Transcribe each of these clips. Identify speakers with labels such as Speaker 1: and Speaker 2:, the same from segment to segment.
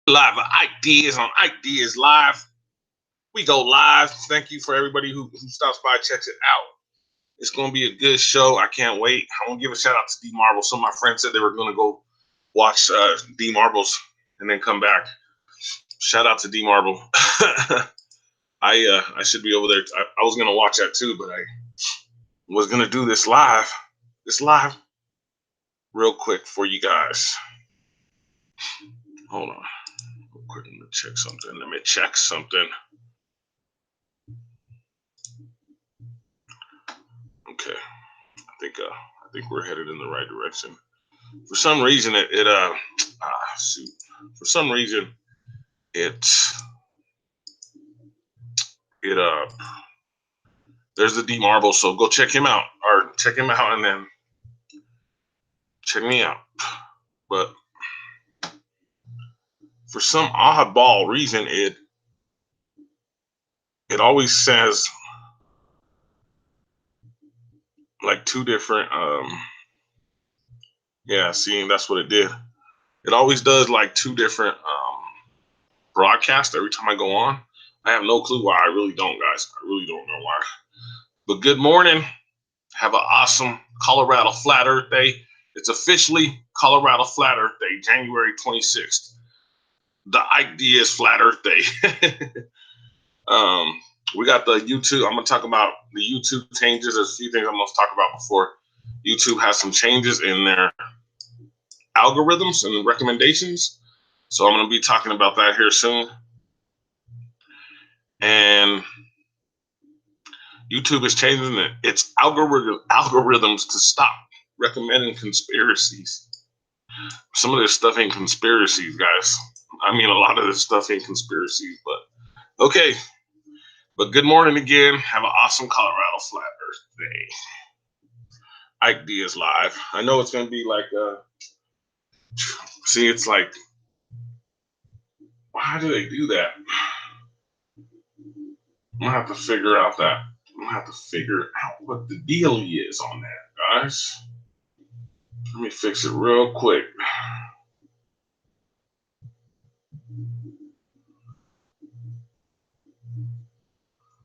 Speaker 1: Live with Ike Diaz on Ike Diaz Live. We go live. Thank you for everybody who stops by, checks it out. It's going to be a good show. I can't wait. I want to give a shout out to D Marble. Some of my friends said they were going to go watch D Marbles and then come back. Shout out to D Marble. I should be over there. I was going to watch that too, but I was going to do this live real quick for you guys. Hold on. Real quick, let me check something. Okay. I think we're headed in the right direction. For some reason For some reason there's the D Marble, so go check him out, or check him out and then check me out. But for some oddball reason, it always says like two different seeing that's what it did. It always does like two different broadcasts every time I go on. I have no clue why. I really don't, guys. I really don't know why. But good morning. Have an awesome Colorado Flat Earth Day. It's officially Colorado Flat Earth Day, January 26th. The Ike Diaz Flat Earth Day. We got the YouTube. I'm going to talk about the YouTube changes. There's a few things I'm going to talk about before. YouTube has some changes in their algorithms and recommendations. So I'm going to be talking about that here soon. And YouTube is changing its algorithms to stop recommending conspiracies. Some of this stuff ain't conspiracies, guys. I mean, a lot of this stuff ain't conspiracies, but okay. But good morning again. Have an awesome Colorado Flat Earth Day. Ike Diaz Live. I know it's going to be like, see, it's like, why do they do that? I'm going to have to figure out what the deal is on that, guys. Let me fix it real quick.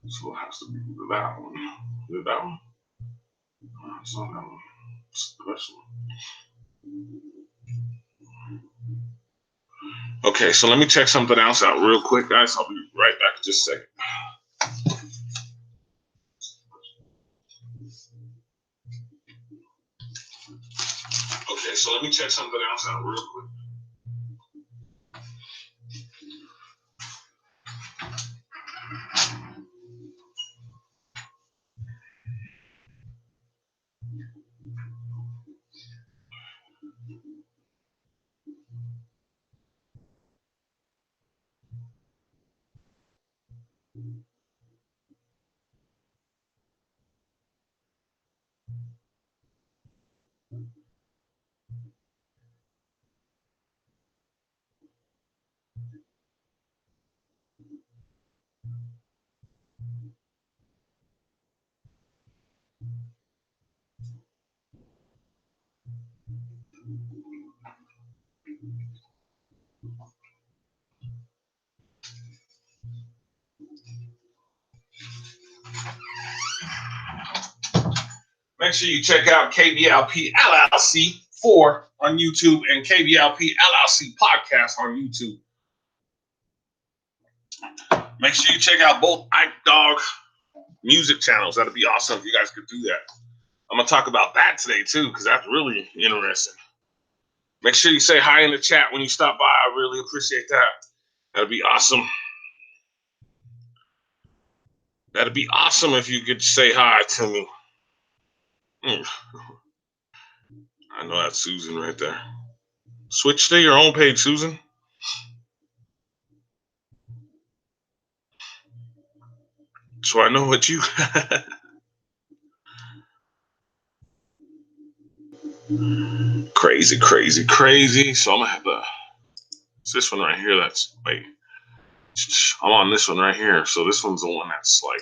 Speaker 1: So it has to be that one. Is it that one? It's not that one. It's this one. Okay, so let me check something else out real quick, guys. I'll be right back in just a second. Okay, so let me check something else out real quick. Make sure you check out KBLP LLC 4 on YouTube and KBLP LLC podcast on YouTube. Make sure you check out both Ike Dog music channels. That'd be awesome if you guys could do that. I'm going to talk about that today too, because that's really interesting. Make sure you say hi in the chat when you stop by. I really appreciate that. That'd be awesome. That'd be awesome if you could say hi to me. I know that's Susan right there. Switch to your own page, Susan. So I know what you... Crazy, crazy, crazy. So I'm going to have to... It's this one right here that's... Wait. I'm on this one right here. So this one's the one that's like...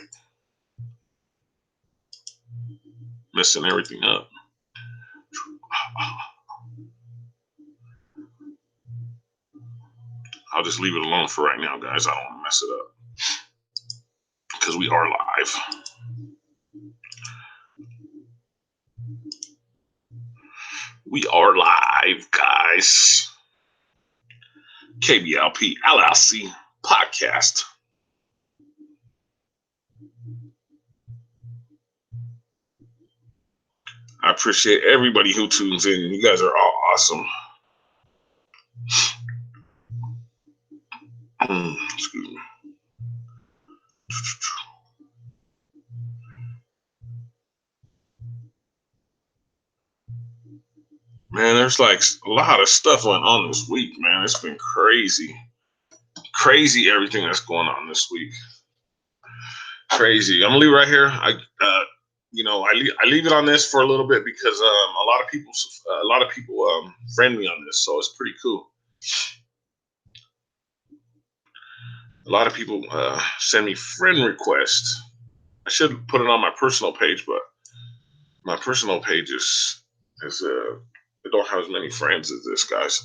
Speaker 1: messing everything up. I'll just leave it alone for right now, guys. I don't want to mess it up because we are live. We are live, guys. KBLP LLC podcast. I appreciate everybody who tunes in. You guys are all awesome. Excuse me. Man, there's like a lot of stuff went on this week, man. It's been crazy. Crazy everything that's going on this week. Crazy. I'm gonna leave right here. I leave it on this for a little bit because a lot of people friend me on this, so it's pretty cool. A lot of people send me friend requests. I should put it on my personal page, but my personal page is I don't have as many friends as this, guys.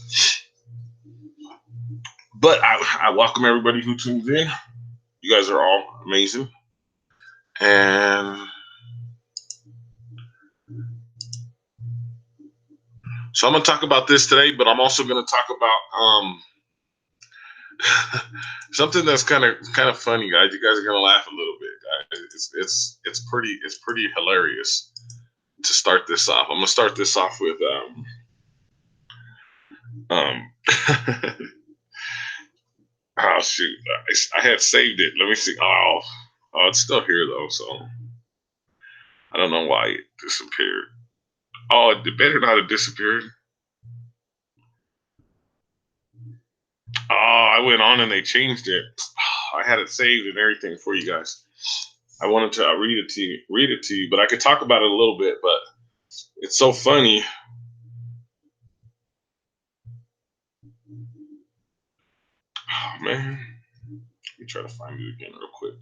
Speaker 1: But I welcome everybody who tunes in. You guys are all amazing. And so I'm going to talk about this today, but I'm also going to talk about something that's kind of funny, guys. You guys are going to laugh a little bit, guys. It's pretty hilarious to start this off. I'm going to start this off with oh shoot, I had saved it. Let me see. Oh, it's still here though, so I don't know why it disappeared. Oh, it better not have disappeared. Oh, I went on and they changed it. I had it saved and everything for you guys. I wanted to read it to you, but I could talk about it a little bit, but it's so funny. Oh man. Let me try to find it again real quick.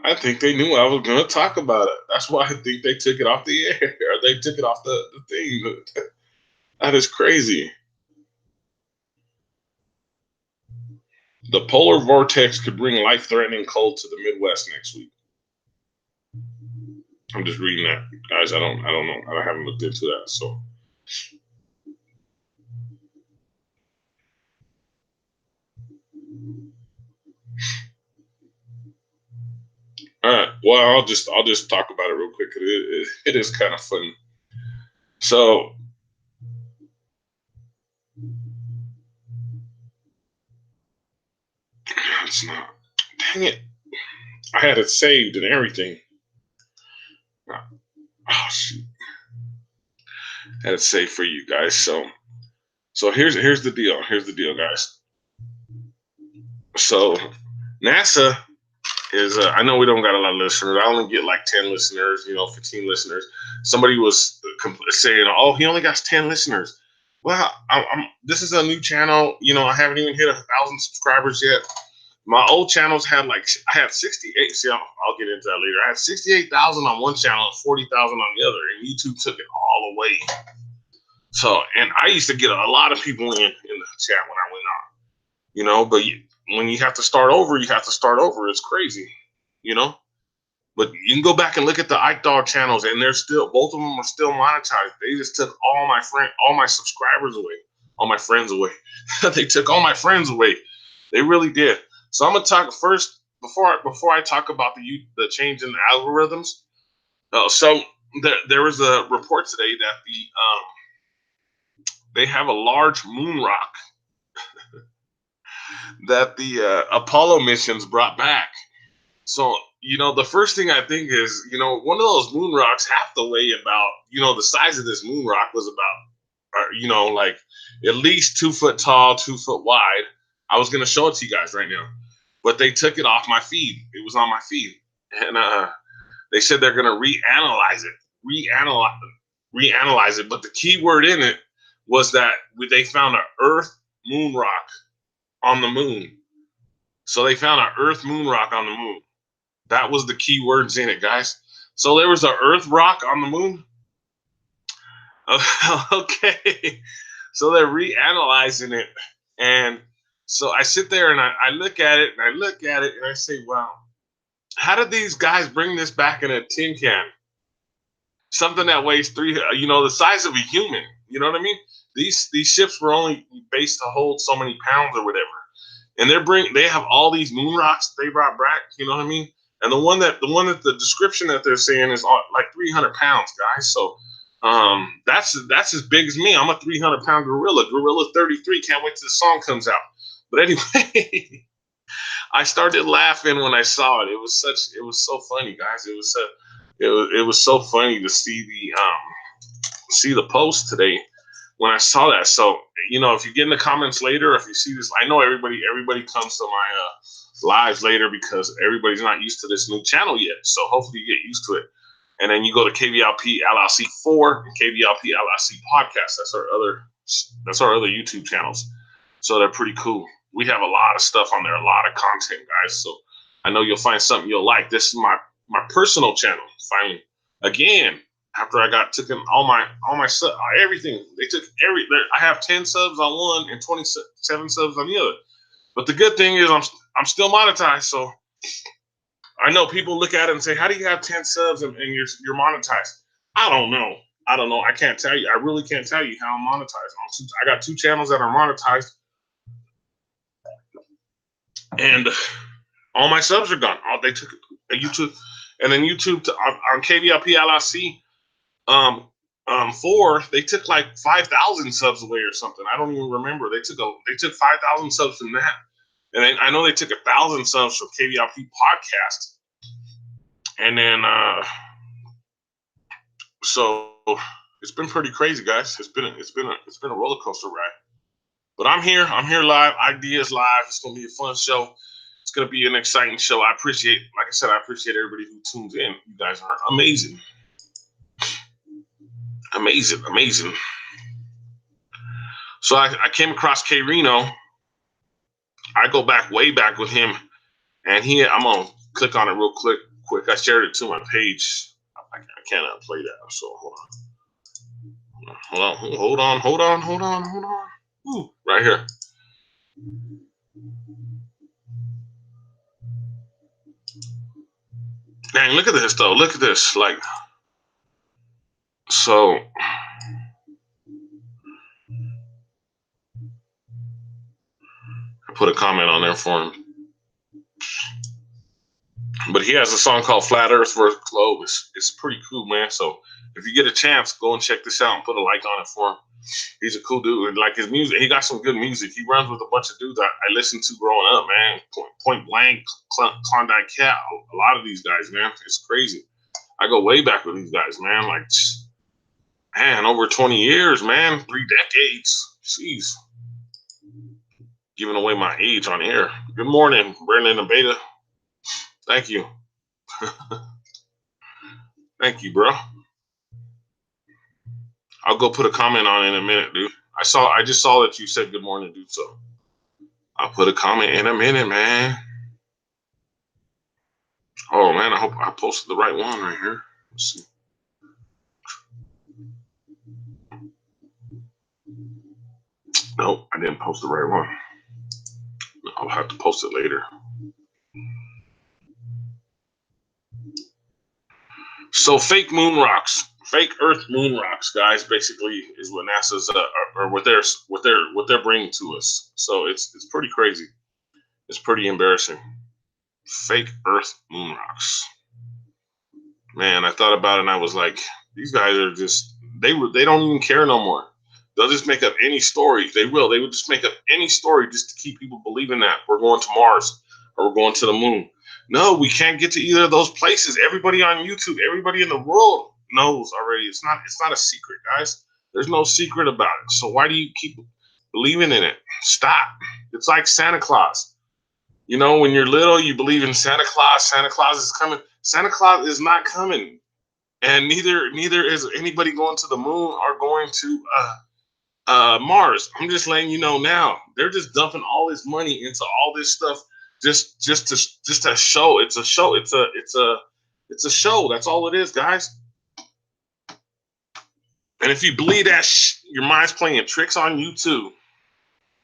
Speaker 1: I think they knew I was going to talk about it. That's why I think they took it off the air. Or they took it off the thing. That is crazy. The polar vortex could bring life-threatening cold to the Midwest next week. I'm just reading that, guys. I don't know. I haven't looked into that. So, all right. Well, I'll just talk about it real quick. It is kind of funny. So, it's not. Dang it! I had it saved and everything. Oh shoot! I had it saved for you guys. So here's the deal. Here's the deal, guys. So NASA is I know we don't got a lot of listeners. I only get like 10 listeners, 15 listeners. Somebody was saying, "Oh, he only got 10 listeners." Well, this is a new channel. I haven't even hit 1,000 subscribers yet. My old channels had I had 68. See, I'll get into that later. I had 68,000 on one channel and 40,000 on the other, and YouTube took it all away. So, and I used to get a lot of people in the chat when I went on, but when you have to start over, you have to start over. It's crazy, But you can go back and look at the Ike Dog channels, and they're still, both of them are still monetized. They just took all my subscribers away, all my friends away. They took all my friends away. They really did. So I'm gonna talk first before I talk about the change in the algorithms. So there was a report today that they have a large moon rock that the Apollo missions brought back. So, the first thing I think is, one of those moon rocks, half the way about, the size of this moon rock was about, like at least 2 foot tall, 2 foot wide. I was going to show it to you guys right now. but they took it off my feed. It was on my feed, and they said they're gonna reanalyze it. But the key word in it was that they found an Earth moon rock on the moon. So they found an Earth moon rock on the moon. That was the key words in it, guys. So there was an Earth rock on the moon. Okay. So they're reanalyzing it. And so I sit there and I look at it and I say, wow, how did these guys bring this back in a tin can? Something that weighs the size of a human. You know what I mean? These ships were only based to hold so many pounds or whatever. And they have all these moon rocks they brought back, you know what I mean? And the one that the description that they're saying is like 300 pounds, guys. So that's as big as me. I'm a 300-pound gorilla. Gorilla 33. Can't wait till the song comes out. But anyway, I started laughing when I saw it. It was so funny, guys. It was so funny to see the post today when I saw that. So, if you get in the comments later, if you see this, I know everybody comes to my lives later because everybody's not used to this new channel yet. So hopefully you get used to it. And then you go to KVLP LLC 4 and KVLP LLC podcast. That's our other YouTube channels. So they're pretty cool. We have a lot of stuff on there, a lot of content, guys. So I know you'll find something you'll like. This is my personal channel. Finally, again, after I took all my everything, they took I have 10 subs on one and 27 subs on the other. But the good thing is I'm still monetized. So I know people look at it and say, how do you have 10 subs and you're monetized? I don't know. I can't tell you. I really can't tell you how I'm monetized. I got 2 channels that are monetized. And all my subs are gone. They took YouTube, and then YouTube on KVLP LLC 4, they took like 5,000 subs away or something. I don't even remember. They took 5,000 subs from that, and then I know they took 1,000 subs from KVLP podcast, and then so it's been pretty crazy, guys. It's been a roller coaster ride. But I'm here live. Ike Diaz live. It's gonna be a fun show. It's gonna be an exciting show. I appreciate everybody who tunes in. You guys are amazing. Amazing. So I came across K Reno. I go way back with him, and I'm gonna click on it real quick. I shared it to my page. I cannot play that. So hold on. Ooh, right here. Dang, look at this though. Look at this. So I put a comment on there for him. But he has a song called Flat Earth vs. Globe. It's pretty cool, man. So if you get a chance, go and check this out and put a like on it for him. He's a cool dude. Like his music, he got some good music. He runs with a bunch of dudes I listened to growing up, man. Point Blank, Klondike Cat, a lot of these guys, man. It's crazy. I go way back with these guys, man. Over 20 years, man. 3 decades. Jeez. Giving away my age on air. Good morning, Brendan and Beta. Thank you. Thank you, bro. I'll go put a comment on it in a minute, dude. I just saw that you said good morning, dude. So I'll put a comment in a minute, man. Oh man, I hope I posted the right one right here. Let's see. Nope, I didn't post the right one. I'll have to post it later. So fake moon rocks, fake Earth moon rocks, guys, basically is what NASA's or what they're bringing to us. So it's pretty crazy. It's pretty embarrassing. Fake Earth moon rocks. Man, I thought about it and I was like, these guys are just they don't even care no more. They'll just make up any story. They would just make up any story just to keep people believing that we're going to Mars or we're going to the moon. No, we can't get to either of those places. Everybody on YouTube, everybody in the world knows already. It's not a secret, guys. There's no secret about it. So why do you keep believing in it? Stop. It's like Santa Claus. You know, when you're little, you believe in Santa Claus. Santa Claus is coming. Santa Claus is not coming, and neither is anybody going to the moon or going to Mars. I'm just letting you know now. They're just dumping all this money into all this stuff just to show. It's a show. It's a show. That's all it is, guys. And if you believe that, your mind's playing tricks on you too.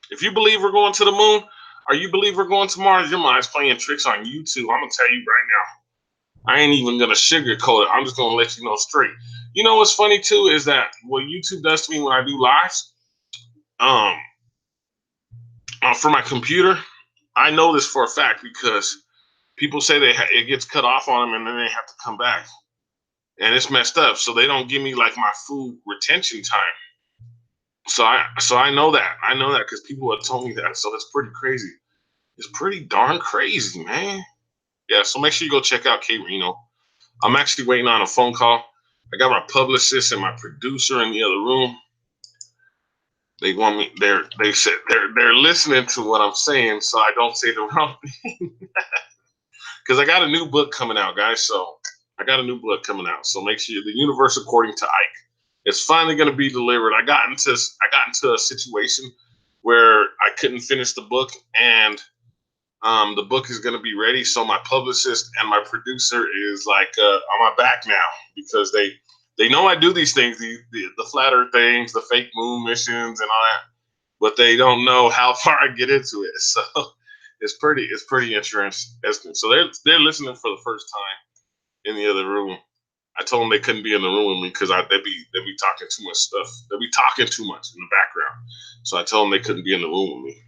Speaker 1: If you believe we're going to the moon, or you believe we're going to Mars, your mind's playing tricks on you too. I'm gonna tell you right now. I ain't even gonna sugarcoat it. I'm just gonna let you know straight. You know what's funny too is that what YouTube does to me when I do lives, um, for my computer, I know this for a fact because people say it gets cut off on them and then they have to come back, and it's messed up. So they don't give me like my full retention time. So I know that because people have told me that. So that's pretty crazy. It's pretty darn crazy, man. Yeah. So make sure you go check out K Reno. I'm actually waiting on a phone call. I got my publicist and my producer in the other room. They want me. They said they're listening to what I'm saying, so I don't say the wrong thing. Because I got a new book coming out, guys. So I got a new book coming out. So make sure the universe according to Ike. It's finally going to be delivered. I got into a situation where I couldn't finish the book, and the book is going to be ready. So my publicist and my producer is like on my back now because they know I do these things, the flat earth things, the fake moon missions and all that, but they don't know how far I get into it. So it's pretty interesting. So they're listening for the first time in the other room. I told them they couldn't be in the room with me because they'd be talking too much stuff. They'd be talking too much in the background. So I told them they couldn't be in the room with me.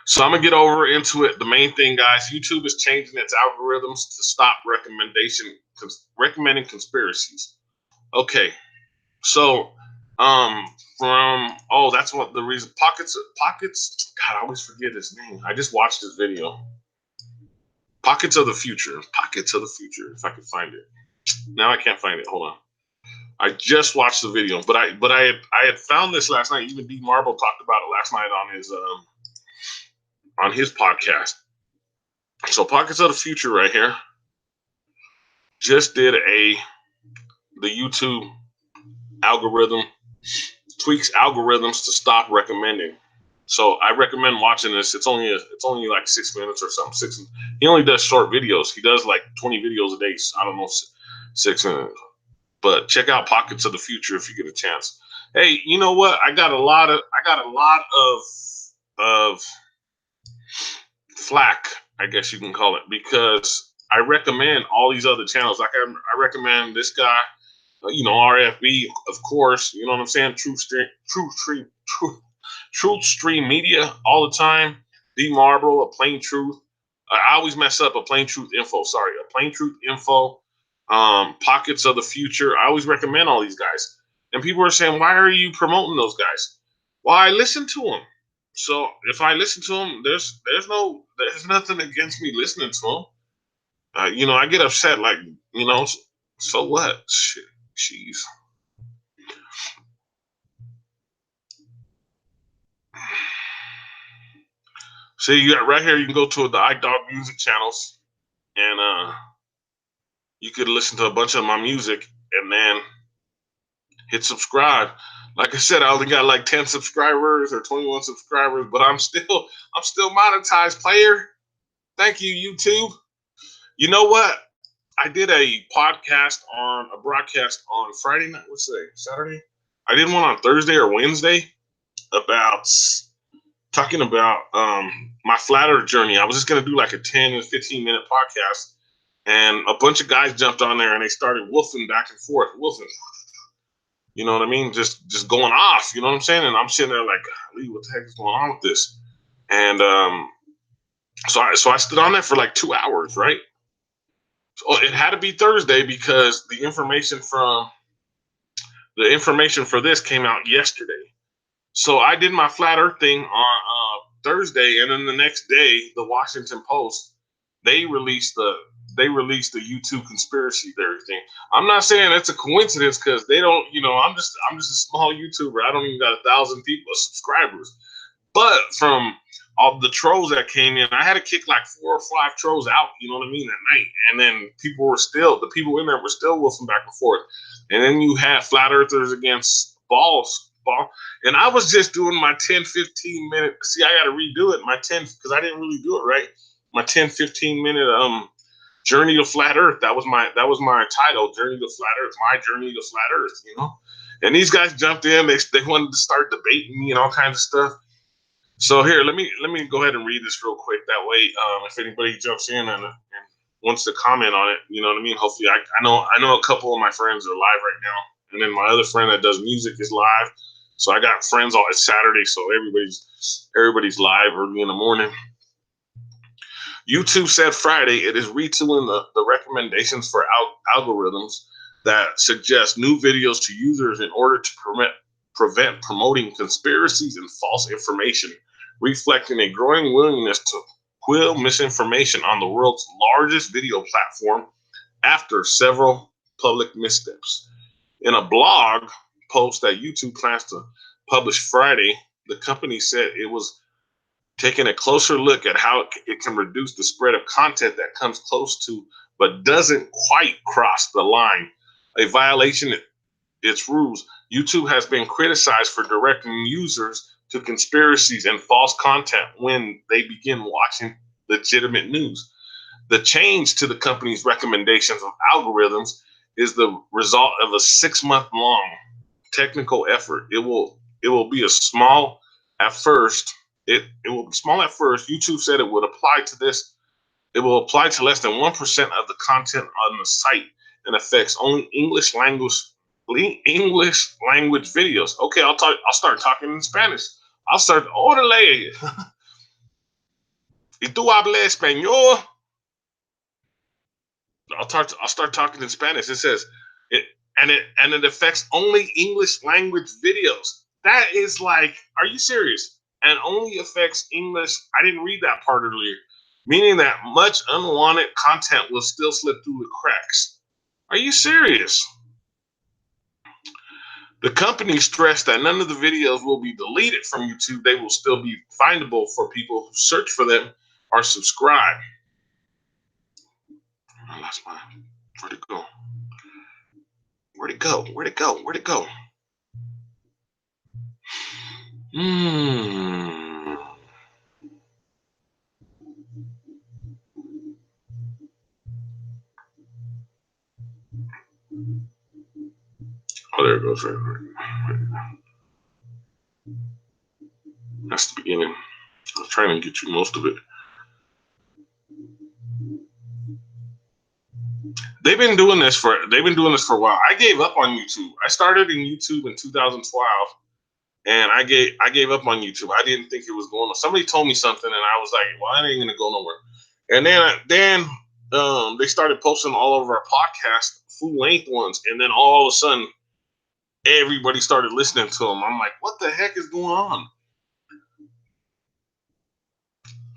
Speaker 1: So I'm gonna get over into it. The main thing, guys, YouTube is changing its algorithms to stop recommending conspiracies. Okay, so that's what the reason pockets. God, I always forget his name. I just watched his video. Pockets of the future. Pockets of the future. If I can find it. Now I can't find it. Hold on. I just watched the video, but I had found this last night. Even D Marble talked about it last night on his podcast. So Pockets of the Future right here just did the YouTube algorithm tweaks algorithms to stop recommending. So I recommend watching this. It's only like 6 minutes or something. He only does short videos. He does like 20 videos a day. So I don't know, 6 minutes. But check out Pockets of the Future if you get a chance. Hey, you know what? I got a lot of flack, I guess you can call it, because I recommend all these other channels. Like I recommend this guy, RFB, of course. You know what I'm saying? Truth Stream Media all the time. D Marble, A Plain Truth. I always mess up. A Plain Truth Info. Sorry, A Plain Truth Info. Pockets of the Future. I always recommend all these guys. And people are saying, why are you promoting those guys? Well, I listen to them. So if I listen to them, there's nothing against me listening to them. I get upset, like, so what? Shit, jeez. See, you got right here. You can go to the iDog Music channels, and you could listen to a bunch of my music, and then hit subscribe. Like I said, I only got like 10 subscribers or 21 subscribers, but I'm still monetized, player. Thank you, YouTube. You know what? I did a broadcast on Friday night. What's today? Saturday? I did one on Thursday or Wednesday talking about my flat earth journey. I was just gonna do like a 10 and 15-minute podcast, and a bunch of guys jumped on there and they started woofing back and forth, woofing. You know what I mean? Just going off. You know what I'm saying? And I'm sitting there like, Lee, what the heck is going on with this? And so I stood on there for like 2 hours, right? So it had to be Thursday because the information for this came out yesterday. So I did my flat earth thing on Thursday, and then the next day, the Washington Post, they released the YouTube conspiracy theory thing. I'm not saying that's a coincidence because they don't, I'm just a small YouTuber. I don't even got 1,000 people, subscribers. But from all the trolls that came in. I had to kick like 4 or 5 trolls out, you know what I mean, at night. And then the people in there were still wolfing back and forth. And then you had flat earthers against ball. And I was just doing my 10-15 minute. See, I got to redo it. Because I didn't really do it right. My 10-15 minute journey to flat earth. That was my title, Journey to Flat Earth, my journey to flat earth, you know. And these guys jumped in. They wanted to start debating me and all kinds of stuff. So here, let me go ahead and read this real quick. That way, if anybody jumps in and wants to comment on it, you know what I mean. Hopefully, I know a couple of my friends are live right now, and then my other friend that does music is live. So I got friends all. It's Saturday, so everybody's live early in the morning. YouTube said Friday it is retooling the recommendations for algorithms that suggest new videos to users in order to prevent promoting conspiracies and false information, reflecting a growing willingness to quell misinformation on the world's largest video platform after several public missteps. In a blog post that YouTube plans to publish Friday, the company said it was taking a closer look at how it can reduce the spread of content that comes close to but doesn't quite cross the line, a violation of its rules. YouTube has been criticized for directing users to conspiracies and false content when they begin watching legitimate news. The change to the company's recommendations of algorithms is the result of a 6-month-long technical effort. It will be a small at first. It will be small at first. YouTube said it would apply to this. It will apply to less than 1% of the content on the site and affects only English language videos. Okay, I'll start talking in Spanish. I'll start. Órale. ¿Y tú hablas español? I'll start talking in Spanish. It says it affects only English language videos. That is like, are you serious? And only affects English. I didn't read that part earlier, meaning that much unwanted content will still slip through the cracks. Are you serious? The company stressed that none of the videos will be deleted from YouTube. They will still be findable for people who search for them or subscribe. I lost mine. Where'd it go? Where'd it go? Where'd it go? Where'd it go? Oh, there it goes. Right. That's the beginning. I was trying to get you most of it. They've been doing this for a while. I gave up on YouTube. I started in YouTube in 2012, and I gave up on YouTube. I didn't think it was going on. Somebody told me something, and I was like, "Well, I ain't gonna go nowhere." And then they started posting all over our podcast, full length ones, and then all of a sudden, everybody started listening to them. I'm like, "What the heck is going on?"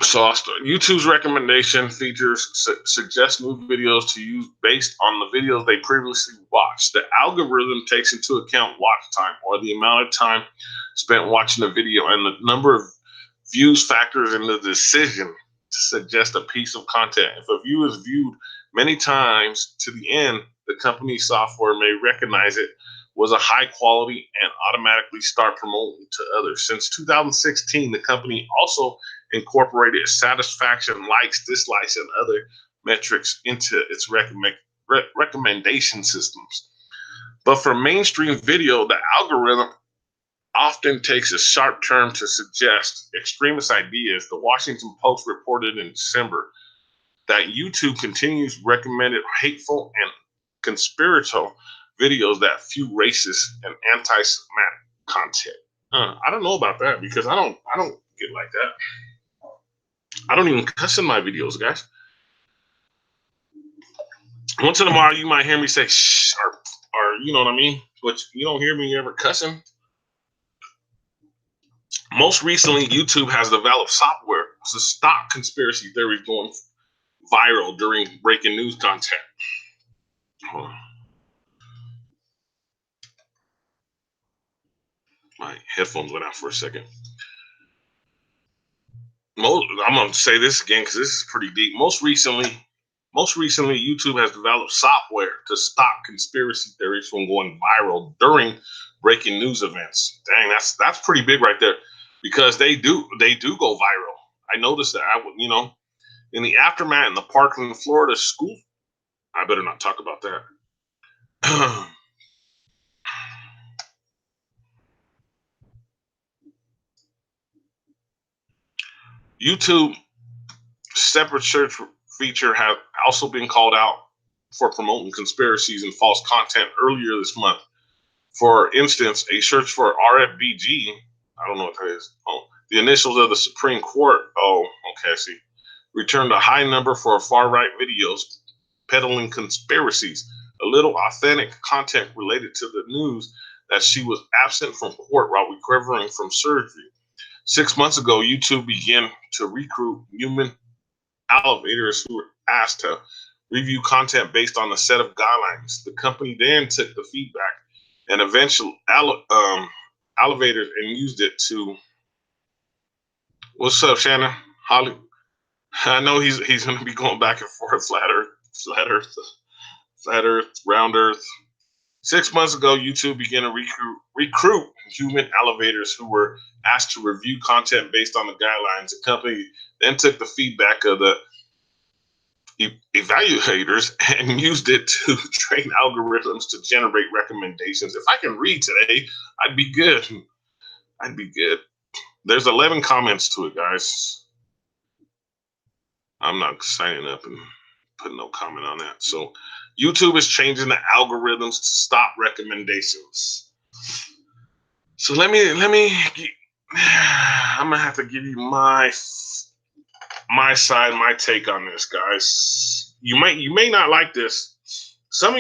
Speaker 1: So YouTube's recommendation features suggest new videos to use based on the videos they previously watched. The algorithm takes into account watch time, or the amount of time spent watching a video, and the number of views factors in the decision to suggest a piece of content. If a view is viewed many times to the end, the company's software may recognize it was a high quality and automatically start promoting to others. Since 2016, the company also incorporated satisfaction, likes, dislikes, and other metrics into its recommendation systems. But for mainstream video, the algorithm often takes a sharp turn to suggest extremist ideas. The Washington Post reported in December that YouTube continues recommended hateful and conspiratorial videos that fuel racist and anti-Semitic content. I don't know about that, because I don't get like that. I don't even cuss in my videos, guys. Once in a while, you might hear me say shh, or you know what I mean, but you don't hear me ever cussing. Most recently, YouTube has developed software to stop conspiracy theories going viral during breaking news content. Hold on. My headphones went out for a second. I'm gonna say this again because this is pretty deep. Most recently, YouTube has developed software to stop conspiracy theories from going viral during breaking news events. Dang, that's pretty big right there, because they do go viral. I noticed that. In the aftermath in the Parkland, Florida school. I better not talk about that. YouTube separate search feature has also been called out for promoting conspiracies and false content earlier this month. For instance, a search for RFBG, I don't know what that is. Oh, the initials of the Supreme Court. Oh, okay, I see. Returned a high number for far right videos peddling conspiracies, a little authentic content related to the news that she was absent from court while recovering from surgery. 6 months ago, YouTube began to recruit human elevators who were asked to review content based on a set of guidelines. The company then took the feedback and eventually elevators and used it to. What's up, Shannon? Holly. I know he's going to be going back and forth. Flat Earth, round Earth. 6 months ago, YouTube began to recruit human elevators who were asked to review content based on the guidelines. The company then took the feedback of the evaluators and used it to train algorithms to generate recommendations. If I can read today, I'd be good. I'd be good. There's 11 comments to it, guys. I'm not signing up and putting no comment on that. So YouTube is changing the algorithms to stop recommendations. So let me I'm gonna have to give you my side, my take on this, guys. You may not like this. Some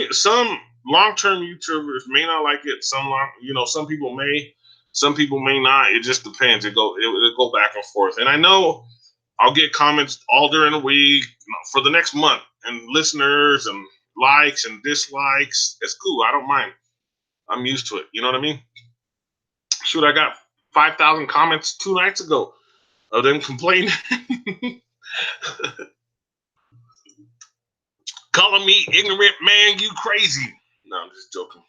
Speaker 1: long-term YouTubers may not like it. Some people may not. It just depends. It go back and forth. And I know I'll get comments all during the week for the next month, and listeners and likes and dislikes. It's cool. I don't mind. I'm used to it. You know what I mean? Shoot, I got 5,000 comments 2 nights ago of them complaining. Calling me ignorant, man, you crazy. No, I'm just joking.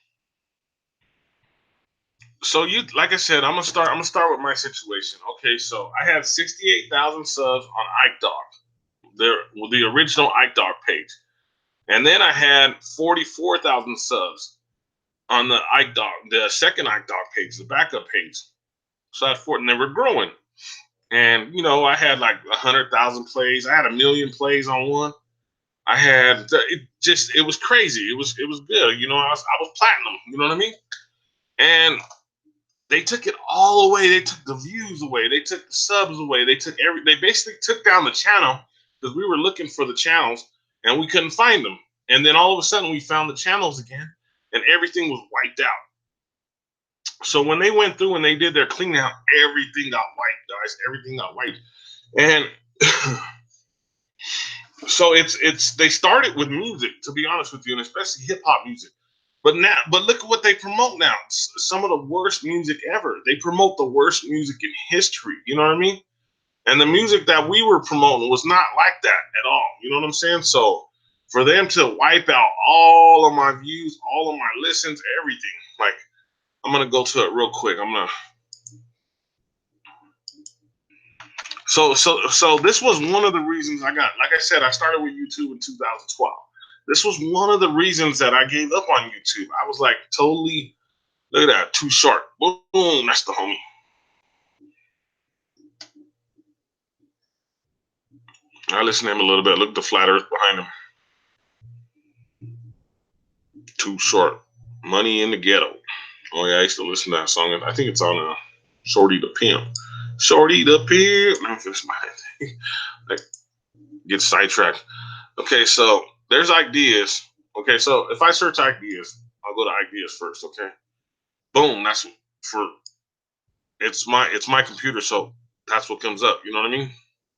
Speaker 1: So like I said, I'm gonna start with my situation. Okay, so I have 68,000 subs on Ike Dog, the original Ike Dog page, and then I had 44,000 subs on the Ike Dog, the second Ike Dog page, the backup page. So I had four, and they were growing. And I had like 100,000 plays. I had 1,000,000 plays on one. I had it was crazy. It was good. I was platinum. You know what I mean? And they took it all away. They took the views away. They took the subs away. They basically took down the channel because we were looking for the channels and we couldn't find them. And then all of a sudden we found the channels again and everything was wiped out. So when they went through and they did their clean out, everything got wiped, guys. Everything got wiped. And so they started with music, to be honest with you, and especially hip hop music. But look at what they promote now. Some of the worst music ever. They promote the worst music in history. You know what I mean? And the music that we were promoting was not like that at all. You know what I'm saying? So for them to wipe out all of my views, all of my listens, everything, like, I'm gonna go to it real quick. So this was one of the reasons I got. Like I said, I started with YouTube in 2012. This was one of the reasons that I gave up on YouTube. I was like, totally, look at that, too short. Boom, that's the homie. I listen to him a little bit. Look at the flat earth behind him. Too short. Money in the ghetto. Oh yeah, I used to listen to that song. I think it's on Shorty the Pimp. Shorty the Pimp. Let me finish my thing. Like, get sidetracked. Okay, so there's Ike Diaz. Okay, so if I search Ike Diaz, I'll go to Ike Diaz first. Okay, boom. That's for it's my computer, so that's what comes up. You know what I mean?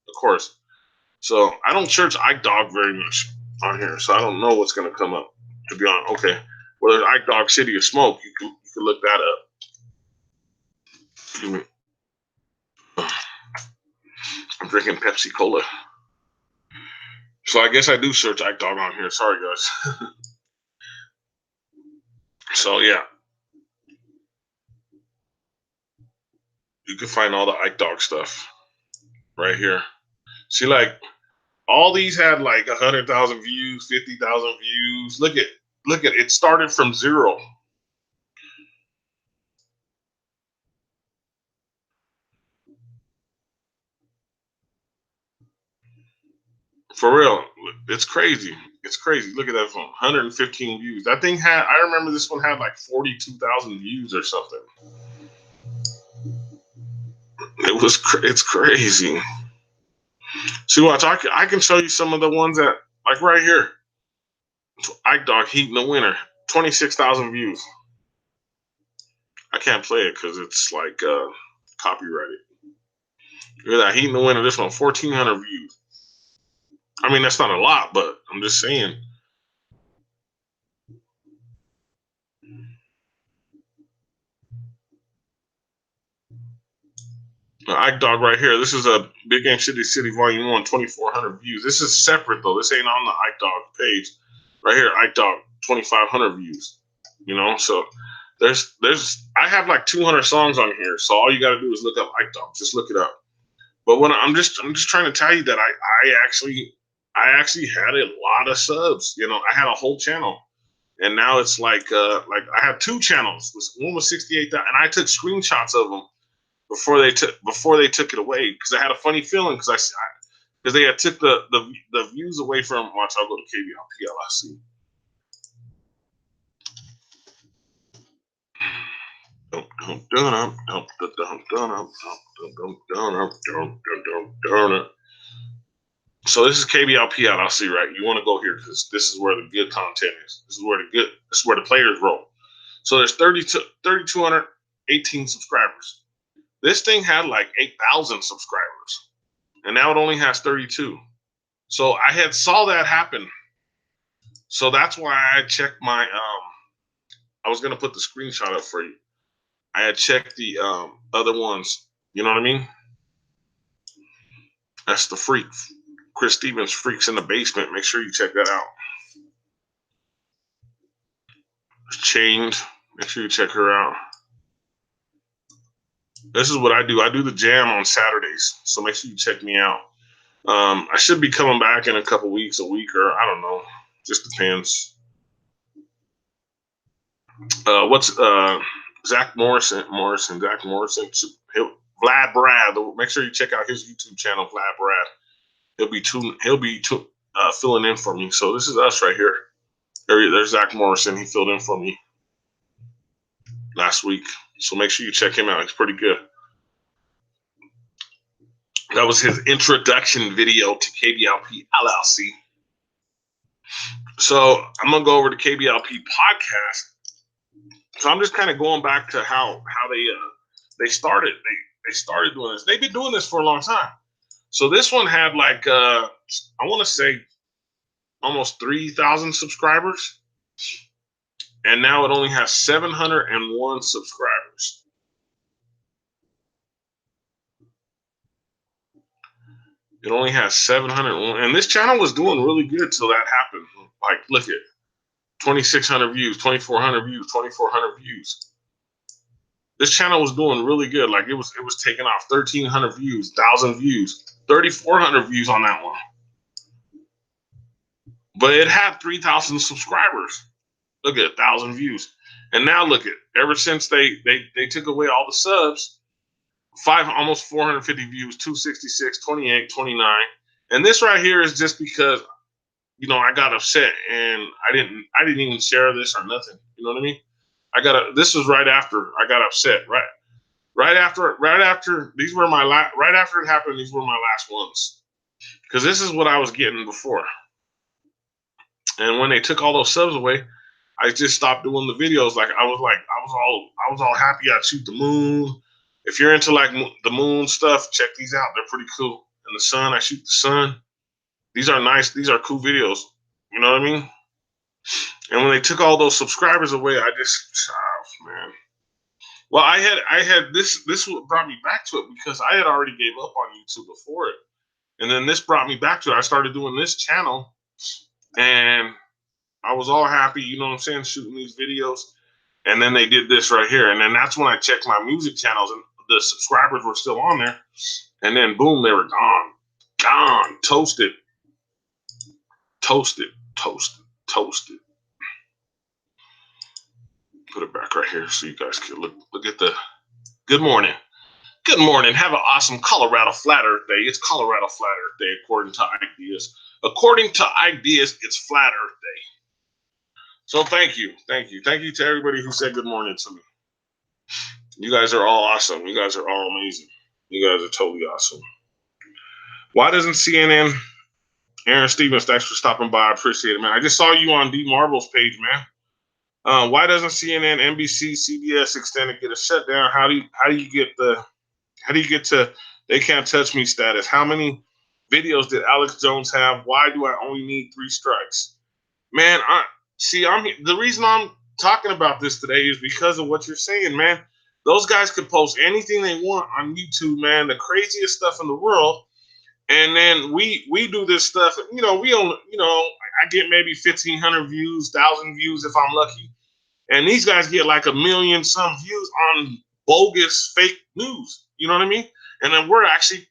Speaker 1: Of course. So I don't search Ike Dog very much on here, so I don't know what's gonna come up. To be honest, okay. Whether Ike Dog City or Smoke, you can look that up. I'm drinking Pepsi Cola. So I guess I do search Ike Dog on here. Sorry, guys. So yeah, you can find all the Ike Dog stuff right here. See, like all these had like 100,000 views, 50,000 views. Look at it. Started from zero. For real, it's crazy. It's crazy. Look at that phone, 115 views. That thing had. I remember this one had like 42,000 views or something. It's crazy. See, watch. I can show you some of the ones that like right here. Ike Dog Heat in the Winter, 26,000 views. I can't play it because it's like copyrighted. Look at that Heat in the Winter. This one, 1,400 views. I mean, that's not a lot, but I'm just saying. Ike Dog right here. This is a Big Game City Volume 1, 2,400 views. This is separate though. This ain't on the Ike Dog page. Right here, Ike Dog, 2,500 views. You know, so there's I have like 200 songs on here. So all you got to do is look up Ike Dog. Just look it up. But when I'm just trying to tell you that I actually had a lot of subs. You know, I had a whole channel. And now it's like I have two channels. One was 68,000, and I took screenshots of them before they took it away because I had a funny feeling because they had took the views away from. Watch, I'll go to KBLP LLC. So this is KBLP LLC, right? You want to go here because this is where the good content is. This is where the players roll. So there's 3,218 subscribers. This thing had like 8,000 subscribers, and now it only has 32. So I had saw that happen. So that's why I checked my I was gonna put the screenshot up for you. I had checked the other ones. You know what I mean? That's the freak. Chris Stevens, Freaks in the Basement. Make sure you check that out. Chained. Make sure you check her out. This is what I do. I do the jam on Saturdays. So make sure you check me out. I should be coming back in a couple weeks, a week, or I don't know. Just depends. What's Zach Morrison? Zach Morrison. Vlad Brad. Make sure you check out his YouTube channel, Vlad Brad. He'll be filling in for me. So this is us right here. There's Zach Morrison. He filled in for me last week. So make sure you check him out. He's pretty good. That was his introduction video to KBLP LLC. So I'm gonna go over to KBLP podcast. So I'm just kind of going back to how they started. They started doing this. They've been doing this for a long time. So this one had like I want to say almost 3,000 subscribers, and now it only has 701 subscribers. It only has 701, and this channel was doing really good till that happened. Like, look at 2,600 views, 2,400 views, 2,400 views. This channel was doing really good. Like it was taking off 1,300 views, 1,000 views, 3,400 views on that one. But it had 3,000 subscribers. Look at 1,000 views. And now look at ever since they took away all the subs, almost 450 views, 266, 28, 29. And this right here is just because, you know, I got upset and I didn't even share this or nothing. You know what I mean? This was right after I got upset. Right after these were right after it happened, these were my last ones. Because this is what I was getting before. And when they took all those subs away, I just stopped doing the videos. I was all happy. I'd shoot the moon. If you're into like the moon stuff, check these out. They're pretty cool. And the sun, I shoot the sun. These are nice. These are cool videos. You know what I mean? And when they took all those subscribers away, I just, man. Well, I had this. This brought me back to it because I had already gave up on YouTube before it. And then this brought me back to it. I started doing this channel, and I was all happy, you know what I'm saying, shooting these videos. And then they did this right here. And then that's when I checked my music channels, and the subscribers were still on there. And then boom, they were gone. Gone. Toasted. Toasted. Toasted. Toasted. Put it back right here so you guys can look at the good morning. Good morning. Have an awesome Colorado Flat Earth Day. It's Colorado Flat Earth Day according to Ike Diaz. According to Ike Diaz, it's Flat Earth Day. So thank you. Thank you. Thank you to everybody who said good morning to me. You guys are all awesome. You guys are all amazing. You guys are totally awesome. Why doesn't CNN? Aaron Stevens, thanks for stopping by. I appreciate it, man. I just saw you on D Marvel's page, man. Why doesn't CNN, NBC, CBS Extended get a shutdown? How do you get to they can't touch me status? How many videos did Alex Jones have? Why do I only need 3 strikes? Man, the reason I'm talking about this today is because of what you're saying, man. Those guys could post anything they want on YouTube, man, the craziest stuff in the world. And then we do this stuff, we only, I get maybe 1,500 views, 1,000 views if I'm lucky. And these guys get like 1 million some views on bogus fake news. You know what I mean? And then we're actually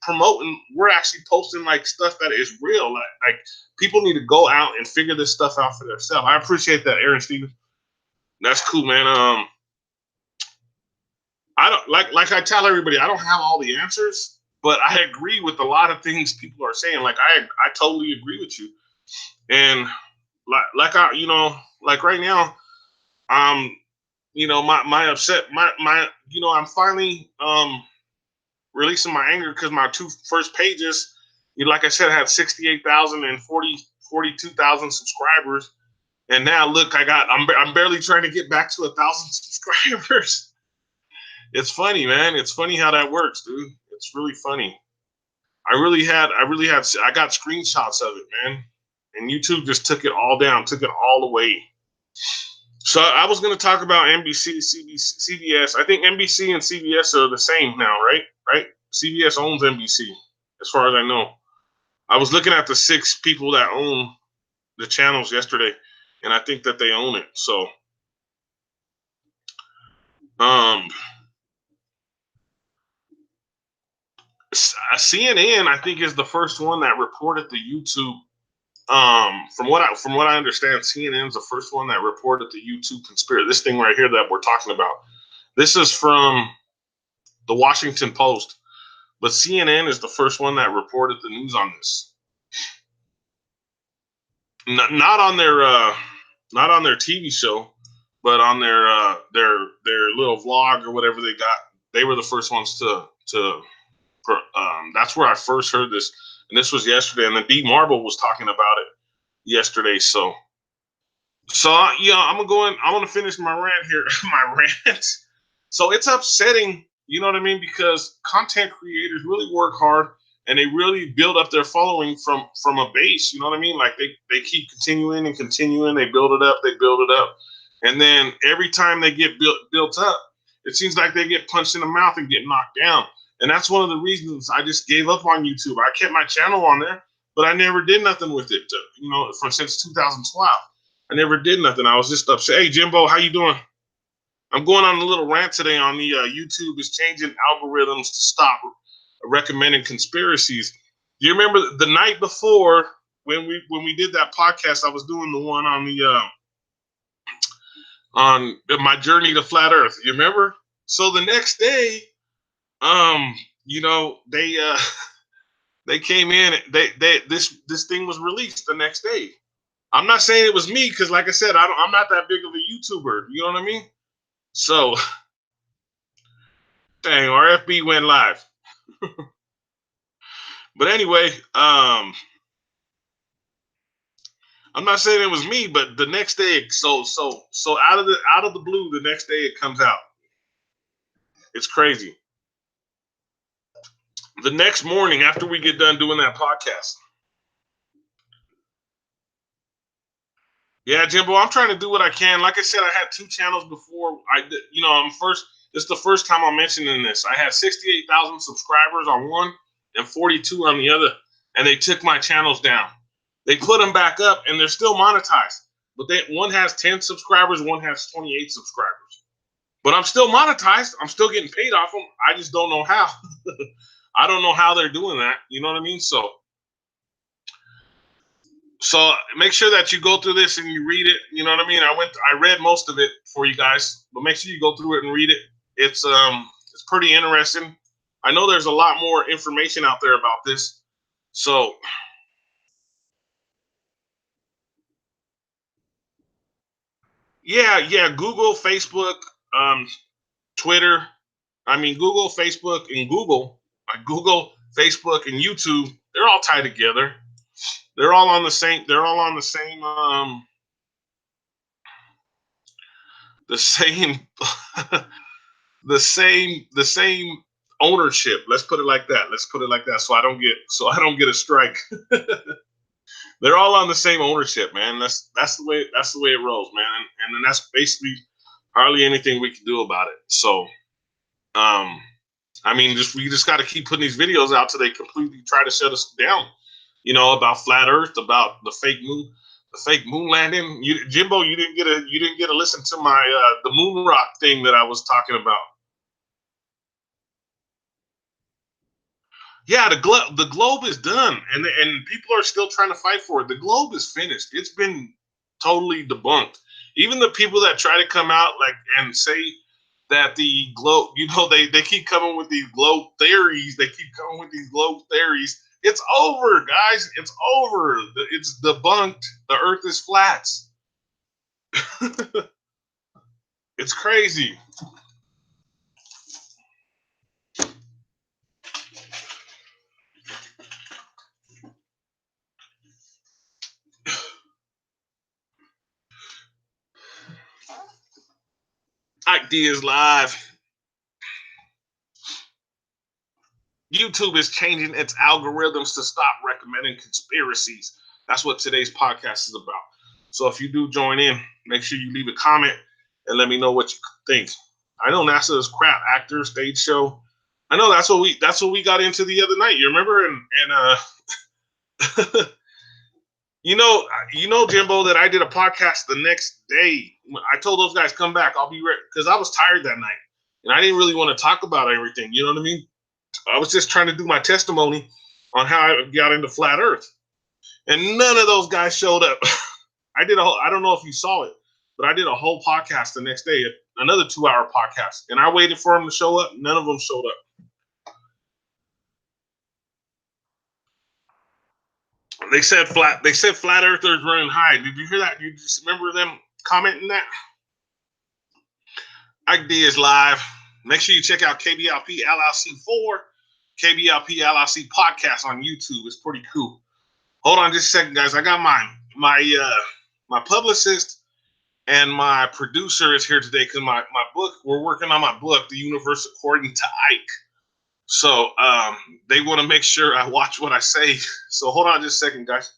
Speaker 1: posting like stuff that is real. Like people need to go out and figure this stuff out for themselves. I appreciate that, Aaron Stevens. That's cool, man. I don't like I tell everybody, I don't have all the answers, but I agree with a lot of things people are saying. Like I totally agree with you. And like right now, my upset, I'm finally releasing my anger because my 2 first pages, like I said, I had 68,000 and 42,000 subscribers, and now look, I'm barely trying to get back to 1,000 subscribers. It's funny, man. It's funny how that works, dude. It's really funny. I got screenshots of it, man, and YouTube just took it all down, took it all away. So I was going to talk about NBC, CBS. I think NBC and CBS are the same now, right? Right? CBS owns NBC, as far as I know. I was looking at the 6 people that own the channels yesterday, and I think that they own it. So, CNN, I think, is the first one that reported the YouTube. From what I understand, CNN is the first one that reported the YouTube conspiracy. This thing right here that we're talking about. This is from the Washington Post, but CNN is the first one that reported the news on this. Not on their TV show, but on their little vlog or whatever they got. They were the first ones to. That's where I first heard this, and this was yesterday. And then D Marble was talking about it yesterday. So I'm gonna finish my rant here. My rant. So it's upsetting, you know what I mean, because content creators really work hard and they really build up their following from a base. You know what I mean? Like they keep continuing and continuing. They build it up, and then every time they get built up, it seems like they get punched in the mouth and get knocked down. And that's one of the reasons I just gave up on YouTube. I kept my channel on there, but I never did nothing with it. Since 2012, I never did nothing. I was just upset. Hey, Jimbo, how you doing? I'm going on a little rant today on the YouTube is changing algorithms to stop recommending conspiracies. Do you remember the night before when we did that podcast? I was doing the one on my journey to flat Earth. You remember? So the next day, they came in. This thing was released the next day. I'm not saying it was me because, like I said, I'm not that big of a YouTuber. You know what I mean? So, dang, RFB went live. But anyway, I'm not saying it was me, but the next day, so out of the blue, the next day it comes out. It's crazy. The next morning after we get done doing that podcast. Yeah, Jimbo, I'm trying to do what I can. Like I said, I had 2 channels before. This is the first time I'm mentioning this. I had 68,000 subscribers on one and 42 on the other. and they took my channels down. They put them back up, and they're still monetized. But one has 10 subscribers, one has 28 subscribers. But I'm still monetized. I'm still getting paid off them. I just don't know how. I don't know how they're doing that. You know what I mean? So make sure that you go through this and you read it. You know what I mean? I read most of it for you guys, but make sure you go through it and read it. It's pretty interesting. I know there's a lot more information out there about this. So yeah, Google, Facebook, Twitter. I mean, Google, Facebook, and Google, Facebook, and YouTube. They're all tied together. They're all on the same. They're all on the same. The same. the same ownership. Let's put it like that. So I don't get a strike. They're all on the same ownership, man. That's the way it rolls, man. And then that's basically hardly anything we can do about it. So, I mean, we just got to keep putting these videos out till they completely try to shut us down. You know, about flat Earth, about the fake moon landing. Jimbo, you didn't get to listen to my the moon rock thing that I was talking about. Yeah, the globe is done, and people are still trying to fight for it. The globe is finished. It's been totally debunked. Even the people that try to come out and say that the globe, they keep coming with these globe theories. It's over, guys. It's over. It's debunked. The Earth is flat. It's crazy. Ike Diaz live. YouTube is changing its algorithms to stop recommending conspiracies. That's what today's podcast is about. So if you do join in, make sure you leave a comment and let me know what you think. I know NASA is crap actor, stage show. I know that's what we got into the other night. You remember? And you know, Jimbo, that I did a podcast the next day. I told those guys, come back. I'll be ready, because I was tired that night and I didn't really want to talk about everything. You know what I mean? I was just trying to do my testimony on how I got into flat Earth, and none of those guys showed up. I don't know if you saw it, but I did a whole podcast the next day, another 2-hour podcast, and I waited for them to show up. None of them showed up. They said flat earthers running high. Did you hear that? You just remember them commenting that? Ike Diaz live. Make sure you check out KBLP LLC 4, KBLP LLC podcast on YouTube. It's pretty cool. Hold on just a second, guys. I got my publicist and my producer is here today because my book, we're working on my book, The Universe According to Ike. So they want to make sure I watch what I say. So hold on just a second, guys.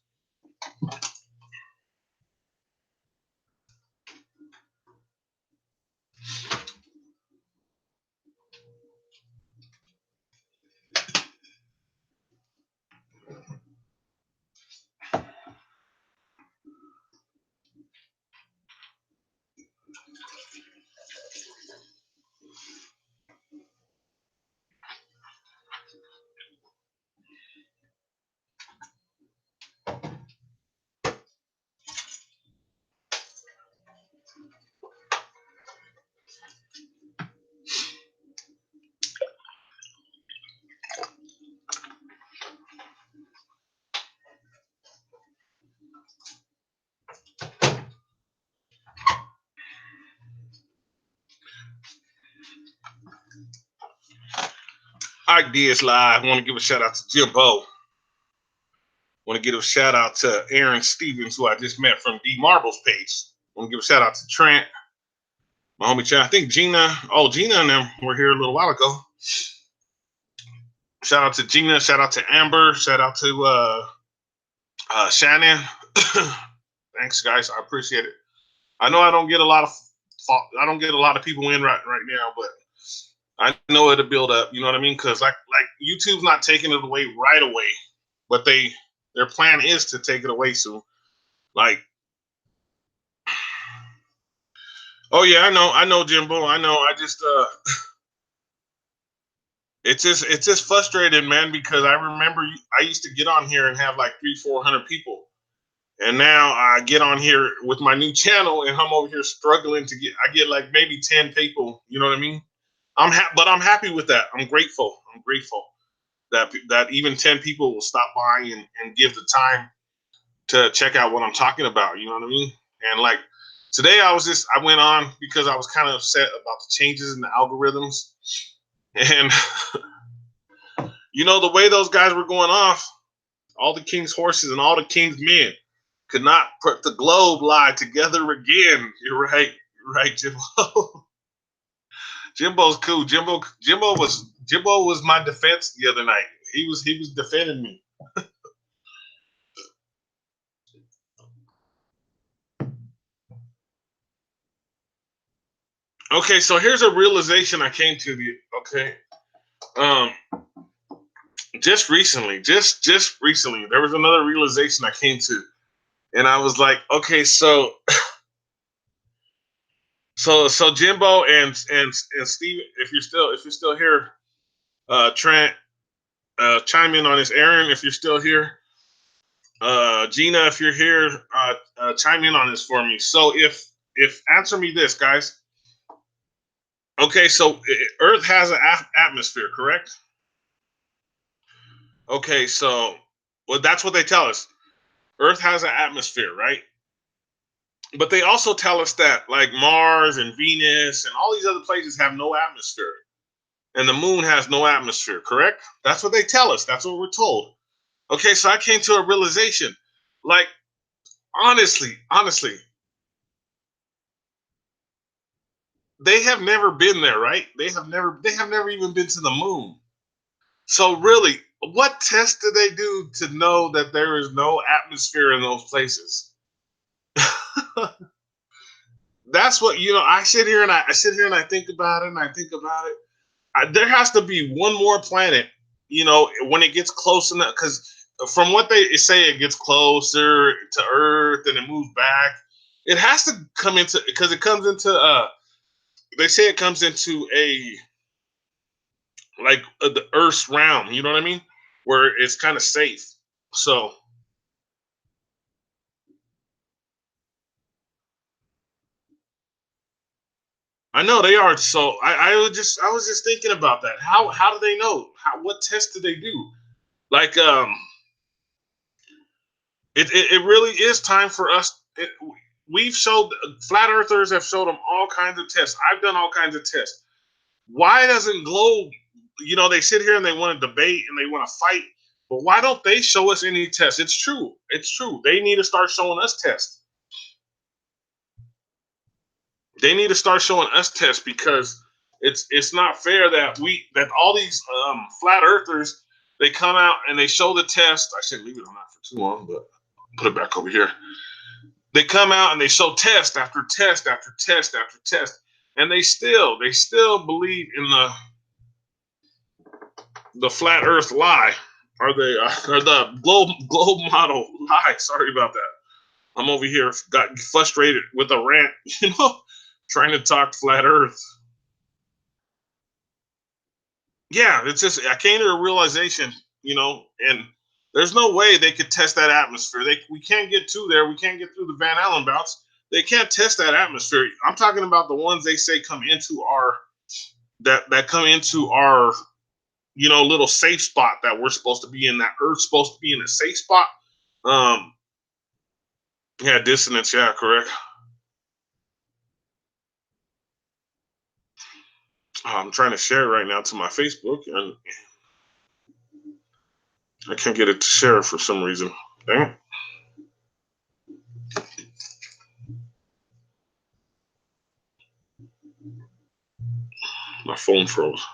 Speaker 1: Ike Diaz live. I want to give a shout out to Jimbo. Want to give a shout out to Aaron Stevens, who I just met from D Marble's page. Want to give a shout out to Trent, my homie Trent. I think Gina and them were here a little while ago. Shout out to Gina. Shout out to Amber. Shout out to Shannon. Thanks, guys. I appreciate it. I know I don't get a lot of people in right now, but I know it'll build up. You know what I mean? Because like YouTube's not taking it away right away, but their plan is to take it away soon. Like, oh yeah, I know, Jimbo. I know. I just it's just frustrating, man, because I remember I used to get on here and have like 300-400 people. And now I get on here with my new channel and I'm over here struggling to I get like maybe 10 people, you know what I mean? But I'm happy with that. I'm grateful. I'm grateful that even 10 people will stop by and give the time to check out what I'm talking about, you know what I mean? And like today I went on because I was kind of upset about the changes in the algorithms. And you know, the way those guys were going off, all the king's horses and all the king's men could not put the globe lie together again. You're right. You're right, Jimbo. Jimbo's cool. Jimbo was my defense the other night. He was defending me. Okay, so here's a realization I came to. Okay, um, just recently, just recently, there was another realization I came to, and I was like, okay, so Jimbo and Steve, if you're still here, Trent, chime in on this. Aaron, if you're still here, Gina, if you're here, chime in on this for me. So if answer me this, guys. Okay, so Earth has an atmosphere, correct? Okay, so well, that's what they tell us. Earth has an atmosphere, right? But they also tell us that like Mars and Venus and all these other places have no atmosphere, and the moon has no atmosphere, correct? That's what they tell us. That's what we're told. Okay, so I came to a realization, like honestly, they have never been there, right? They have never even been to the moon. So really, what test do they do to know that there is no atmosphere in those places? That's what, you know, I sit here and I think about it and I think about it. There has to be one more planet, you know, when it gets close enough, because from what they say, it gets closer to Earth and it moves back. It has to come into, because it comes into they say it comes into a like the Earth's realm. You know what I mean? Where it's kind of safe. So I know they are. So I was just thinking about that. How do they know? What tests do they do? Like it really is time for us. We've showed flat earthers have showed them all kinds of tests. I've done all kinds of tests. Why doesn't globe, you know, they sit here and they want to debate and they want to fight, but why don't they show us any tests? It's true. It's true. They need to start showing us tests. They need to start showing us tests because it's not fair that all these flat earthers, they come out and they show the test. I shouldn't leave it on that for too long, but put it back over here. They come out and they show test after test after test after test, and they still believe in the flat Earth lie, or the globe model lie. Sorry about that. I'm over here got frustrated with a rant, you know, trying to talk flat Earth. Yeah, it's just I came to a realization, you know, and there's no way they could test that atmosphere. We can't get to there. We can't get through the Van Allen belts. They can't test that atmosphere. I'm talking about the ones they say come into our that come into our, you know, little safe spot that we're supposed to be in. That Earth's supposed to be in a safe spot. Um, yeah, dissonance. Yeah, correct. I'm trying to share it right now to my Facebook, and I can't get it to share for some reason. Dang it. My phone froze.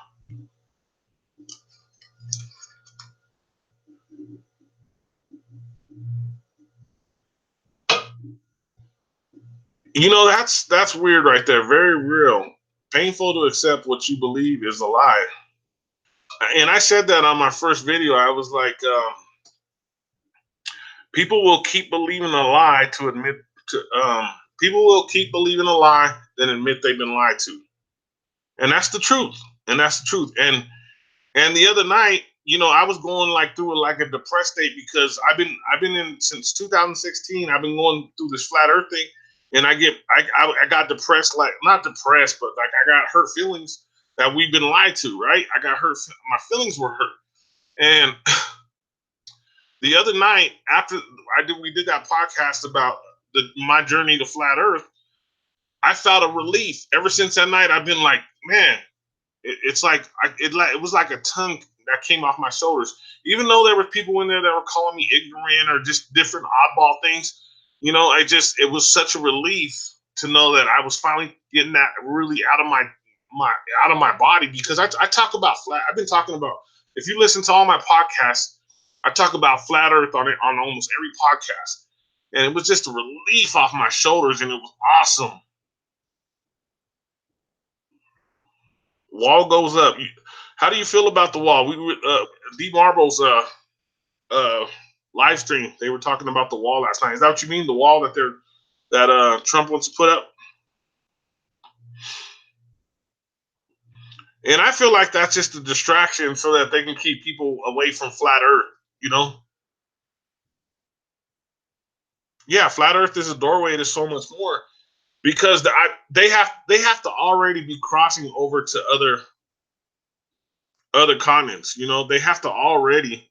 Speaker 1: You know, that's weird right there. Very real. Painful to accept what you believe is a lie. And I said that on my first video. I was like, People will keep believing a lie to admit to people will keep believing a lie than admit they've been lied to. And that's the truth. And that's the truth. And the other night, I was going like through like a depressed state because I've been in since 2016. I've been going through this flat Earth thing, and I got depressed, like not depressed, but like I got hurt feelings that we've been lied to. Right? I got hurt. My feelings were hurt, and the other night after we did that podcast about my journey to flat Earth. I felt a relief. Ever since that night, I've been like, man, it's like it was like a tongue that came off my shoulders. Even though there were people in there that were calling me ignorant or just different oddball things, it was such a relief to know that I was finally getting that really out of my body because I talk about flat. I've been talking about, if you listen to all my podcasts, I talk about flat Earth on almost every podcast, and it was just a relief off my shoulders, and it was awesome. Wall goes up. How do you feel about the wall? We were D Marble's uh live stream. They were talking about the wall last night. Is that what you mean? The wall that Trump wants to put up? And I feel like that's just a distraction so that they can keep people away from flat Earth. You know? Yeah, flat Earth is a doorway to so much more because they have to already be crossing over to other continents. They have to already,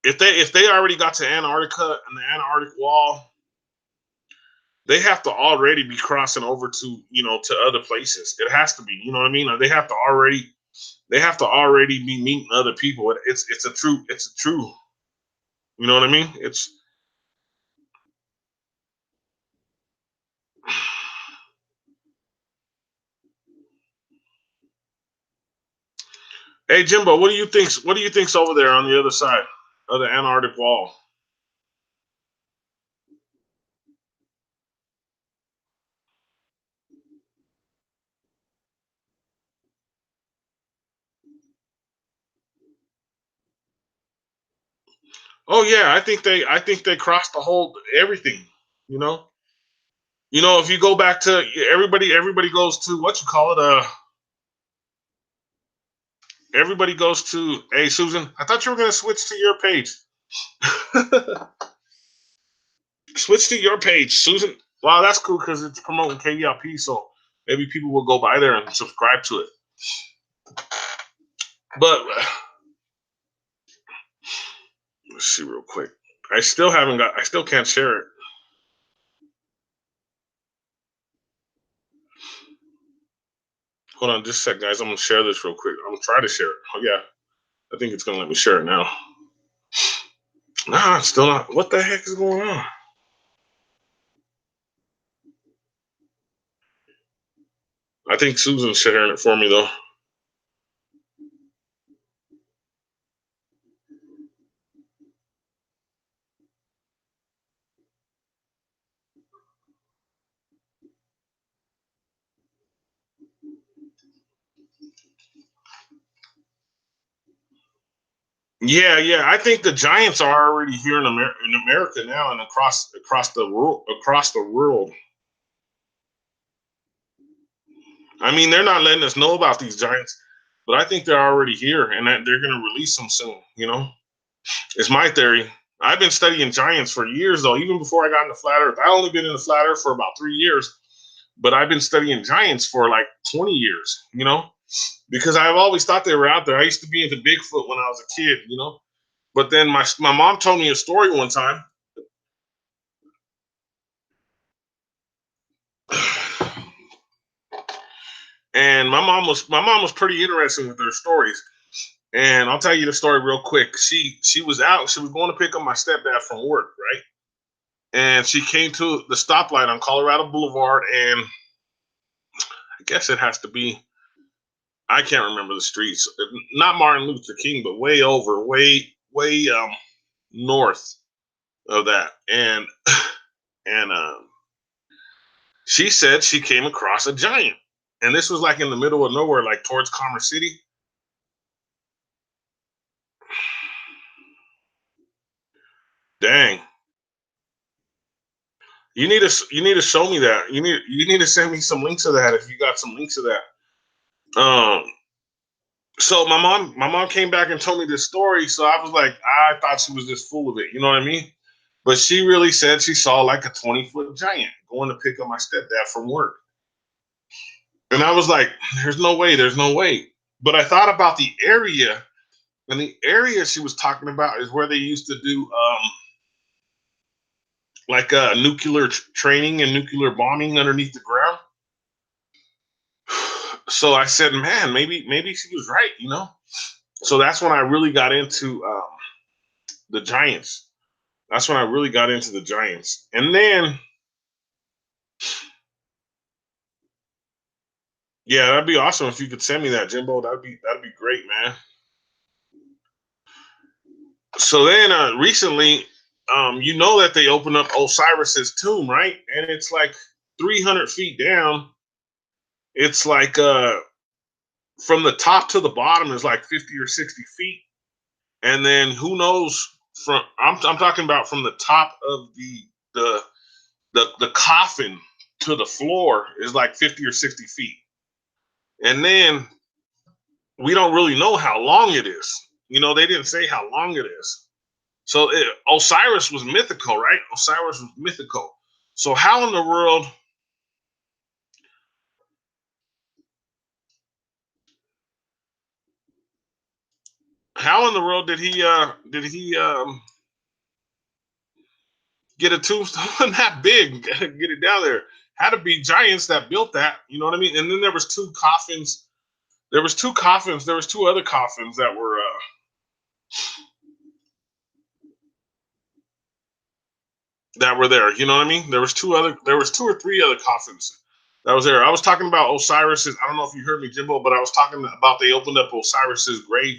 Speaker 1: if they already got to Antarctica and the Antarctic wall, they have to already be crossing over to other places. It has to be, you know what I mean? They have to already be meeting other people. It's a true, you know what I mean? It's Hey Jimbo, what do you think's over there on the other side of the Antarctic wall? Oh yeah, I think they crossed the whole everything, you know? If you go back to everybody goes to what you call it, everybody goes to, hey Susan, I thought you were gonna switch to your page. Switch to your page, Susan. Wow, that's cool because it's promoting KELP, so maybe people will go by there and subscribe to it. But let's see real quick. I still can't share it. Hold on just a sec, guys. I'm gonna share this real quick. I'm gonna try to share it. Oh yeah, I think it's gonna let me share it now. Nah, it's still not. What the heck is going on? I think Susan's sharing it for me though. Yeah, yeah. I think the Giants are already here in America now and across the world. I mean, they're not letting us know about these Giants, but I think they're already here and that they're going to release them soon. It's my theory. I've been studying Giants for years though, even before I got into flat Earth. I only been in the flat Earth for about 3 years, but I've been studying Giants for like 20 years. Because I've always thought they were out there. I used to be into Bigfoot when I was a kid. But then my mom told me a story one time. And my mom was pretty interested with her stories. And I'll tell you the story real quick. She was out. She was going to pick up my stepdad from work, right? And she came to the stoplight on Colorado Boulevard, and I guess it has to be. I can't remember the streets. Not Martin Luther King, but way over, way north of that. And she said she came across a giant, and this was like in the middle of nowhere, like towards Commerce City. Dang. You need to show me that. You need to send me some links of that if you got some links of that. So my mom came back and told me this story. So I was like, I thought she was just full of it. You know what I mean? But she really said she saw like a 20-foot giant going to pick up my stepdad from work. And I was like, there's no way, there's no way. But I thought about the area, and the area she was talking about is where they used to do like nuclear training and nuclear bombing underneath the ground. So I said, man, maybe she was right, you know. So that's when I really got into the Giants. That's when I really got into the Giants, and then yeah, that'd be awesome if you could send me that, Jimbo. That'd be great, man. So then recently, you know that they opened up Osiris's tomb, right? And it's like 300 feet down. It's like from the top to the bottom is like 50 or 60 feet, and then who knows from I'm talking about from the top of the the coffin to the floor is like 50 or 60 feet, and then we don't really know how long it is. You know, they didn't say how long it is. So Osiris was mythical, right? Osiris was mythical. So how in the world did he get a tombstone that big, get it down there? Had to be giants that built that, you know what I mean? And then there was two coffins. There was two coffins. There was two other coffins that were there. You know what I mean? There was two or three other coffins that was there. I was talking about Osiris's. I don't know if you heard me, Jimbo, but I was talking about they opened up Osiris's grave,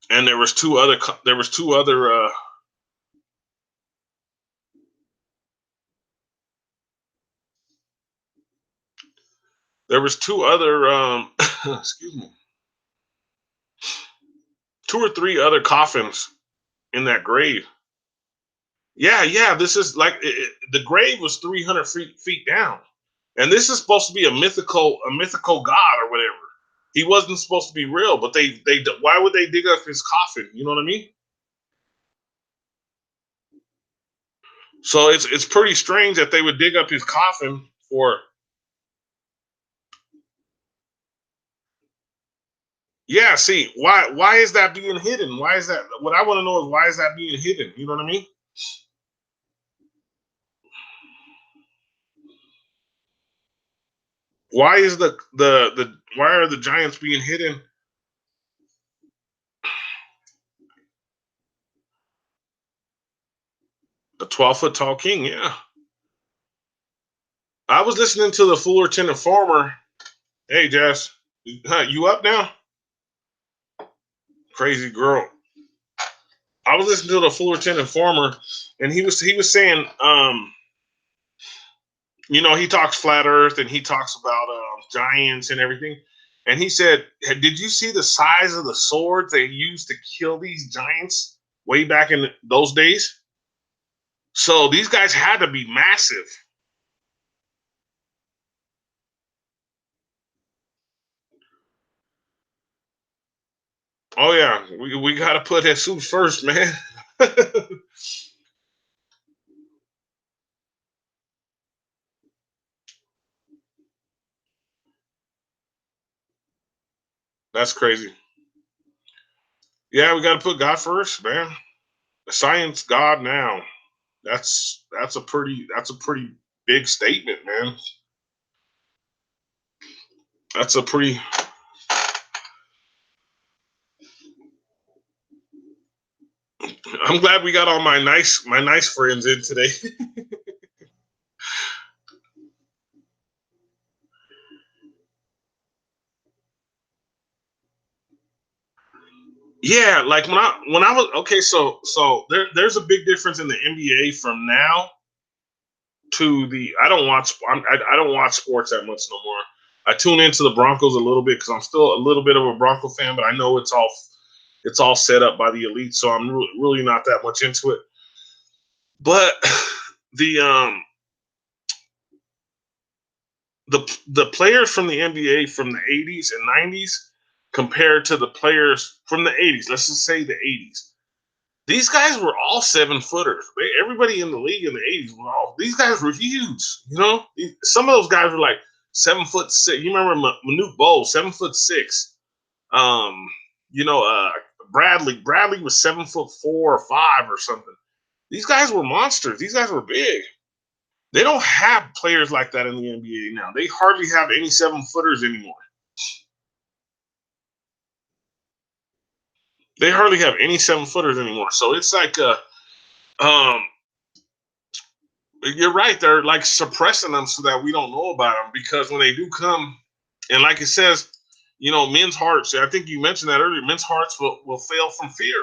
Speaker 1: and there was two other there was two other excuse me, two or three other coffins in that grave. Yeah, yeah. This is like the grave was 300 feet down, and this is supposed to be a mythical god or whatever. He wasn't supposed to be real, but they why would they dig up his coffin? You know what I mean? So it's pretty strange that they would dig up his coffin for. Yeah, see, why is that being hidden? Why is that what I want to know is why is that being hidden? You know what I mean? Why is the why are the giants being hidden? The 12-foot tall king, yeah. I was listening to the Fullerton Informer. Hey Jess, you up now? Crazy girl. I was listening to the Fullerton Informer, and he was saying, he talks flat Earth and he talks about giants and everything. And he said, "Did you see the size of the swords they used to kill these giants way back in those days?" So these guys had to be massive. Oh yeah, we got to put Jesus first, man. That's crazy. Yeah, we got to put God first, man. Science, God now. That's a pretty big statement, man. That's a pretty. I'm glad we got all my nice friends in today. Yeah, like when I was okay, so there's a big difference in the NBA from now to the I don't watch sports that much no more. I tune into the Broncos a little bit because I'm still a little bit of a Bronco fan, but I know it's all. It's all set up by the elite, so I'm really not that much into it. But the the players from the NBA from the 80s and 90s compared to the players from the 80s, let's just say the 80s. These guys were all 7-footers. Everybody in the league in the 80s were all, these guys were huge. You know, some of those guys were like 7'6". You remember Manute Bol, 7'6". Um, you know, Bradley was 7'4" or 5 or something. These guys were monsters. These guys were big. They don't have players like that in the NBA now. They hardly have any 7-footers anymore. They hardly have any 7-footers anymore. So it's like, you're right. They're like suppressing them so that we don't know about them, because when they do come, and like it says, you know, men's hearts. I think you mentioned that earlier. Men's hearts will fail from fear,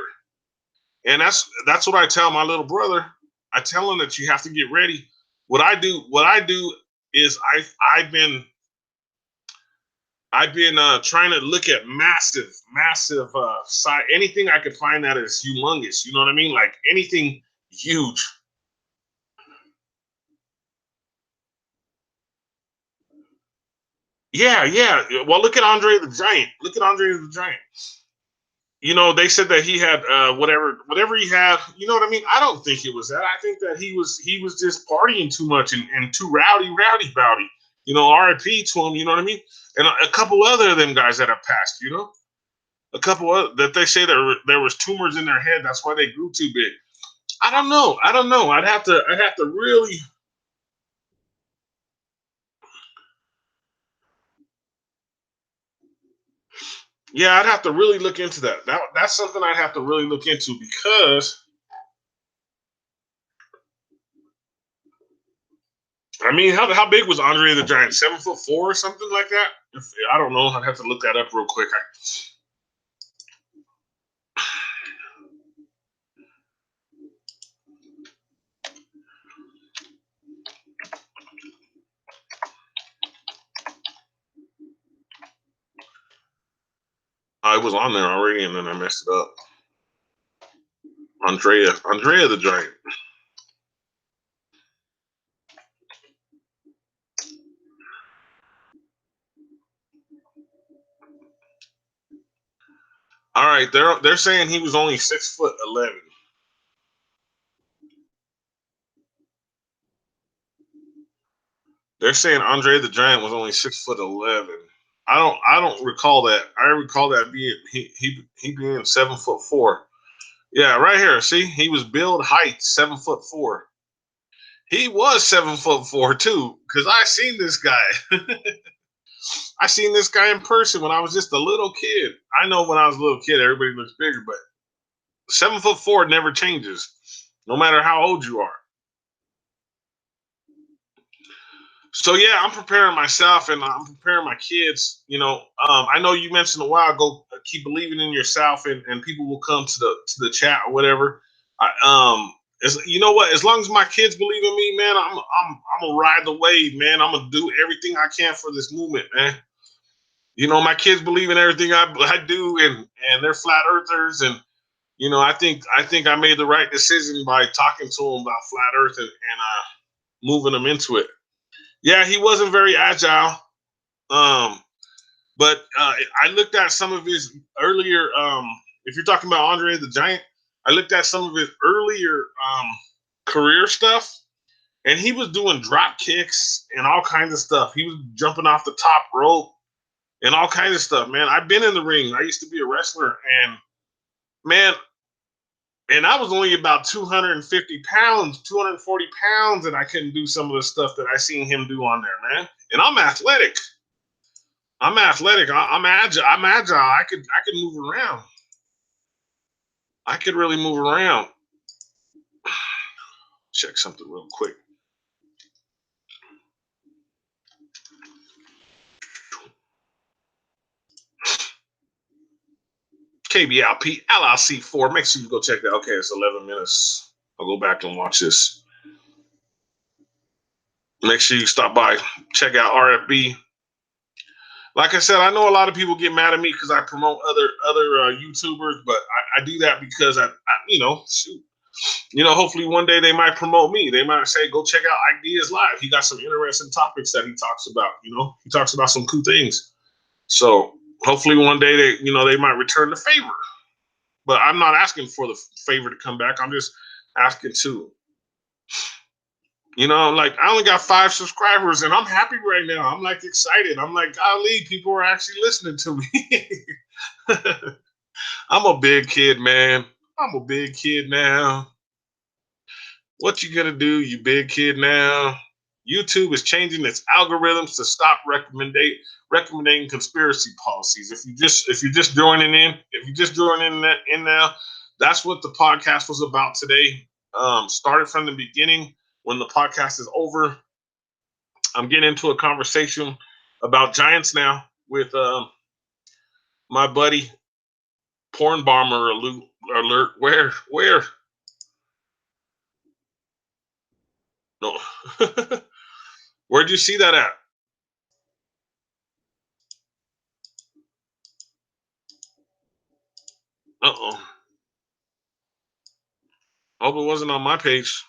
Speaker 1: and that's what I tell my little brother. I tell him that you have to get ready. What I do is I've been trying to look at massive size, anything I could find that is humongous. You know what I mean? Like anything huge. Yeah, yeah. Well, look at Andre the Giant. Look at Andre the Giant. You know, they said that he had whatever he had. You know what I mean? I don't think it was that. I think that he was just partying too much and too rowdy. You know, R.I.P. to him. You know what I mean? And a couple other of them guys that have passed. You know, a couple of that they say there was tumors in their head. That's why they grew too big. I don't know. I'd have to really. Yeah, I'd have to really look into that. That's something I'd have to really look into, because I mean, how big was Andre the Giant? 7'4" or something like that? I don't know. I'd have to look that up real quick. I was on there already, and then I messed it up. Andrea the Giant. All right, they're saying he was only 6'11". They're saying Andre the Giant was only 6'11". I don't recall that. I recall that being he being 7'4". Yeah, right here. See, he was build height 7'4". He was 7'4" too, because I seen this guy. I seen this guy in person when I was just a little kid. I know when I was a little kid, everybody looks bigger, but 7'4" never changes, no matter how old you are. So yeah, I'm preparing myself and I'm preparing my kids. You know, I know you mentioned a while ago, keep believing in yourself, and people will come to the chat or whatever. You know what? As long as my kids believe in me, man, I'm gonna ride the wave, man. I'm gonna do everything I can for this movement, man. You know, my kids believe in everything I do, and they're flat earthers, and you know, I think I made the right decision by talking to them about flat Earth, and moving them into it. Yeah, he wasn't very agile. Um, but I looked at some of his earlier. If you're talking about Andre the Giant, I looked at some of his earlier career stuff, and he was doing drop kicks and all kinds of stuff. He was jumping off the top rope and all kinds of stuff. Man, I've been in the ring. I used to be a wrestler, and man, and I was only about 250 pounds, 240 pounds, and I couldn't do some of the stuff that I seen him do on there, man. And I'm athletic. I'm athletic. I'm agile. I'm agile. I could move around. I could really move around. Check something real quick. KBLP LLC4. Make sure you go check that. Okay, it's 11 minutes. I'll go back and watch this. Make sure you stop by, check out RFB. Like I said, I know a lot of people get mad at me because I promote other YouTubers, but I do that because shoot, hopefully one day they might promote me. They might say, go check out Ike Diaz live. He got some interesting topics that he talks about. He talks about some cool things. So hopefully one day they might return the favor. But I'm not asking for the favor to come back. I'm just asking to, like I only got 5 subscribers and I'm happy right now. I'm like excited. I'm like, golly, people are actually listening to me. I'm a big kid, man. I'm a big kid now. What you gonna do, you big kid now? YouTube is changing its algorithms to stop recommending conspiracy policies. If you're just joining in now, that's what the podcast was about today. Started from the beginning. When the podcast is over, I'm getting into a conversation about Giants now with my buddy Porn Bomber alert. Where? No. Where'd you see that at? Uh-oh. Hope it wasn't on my page.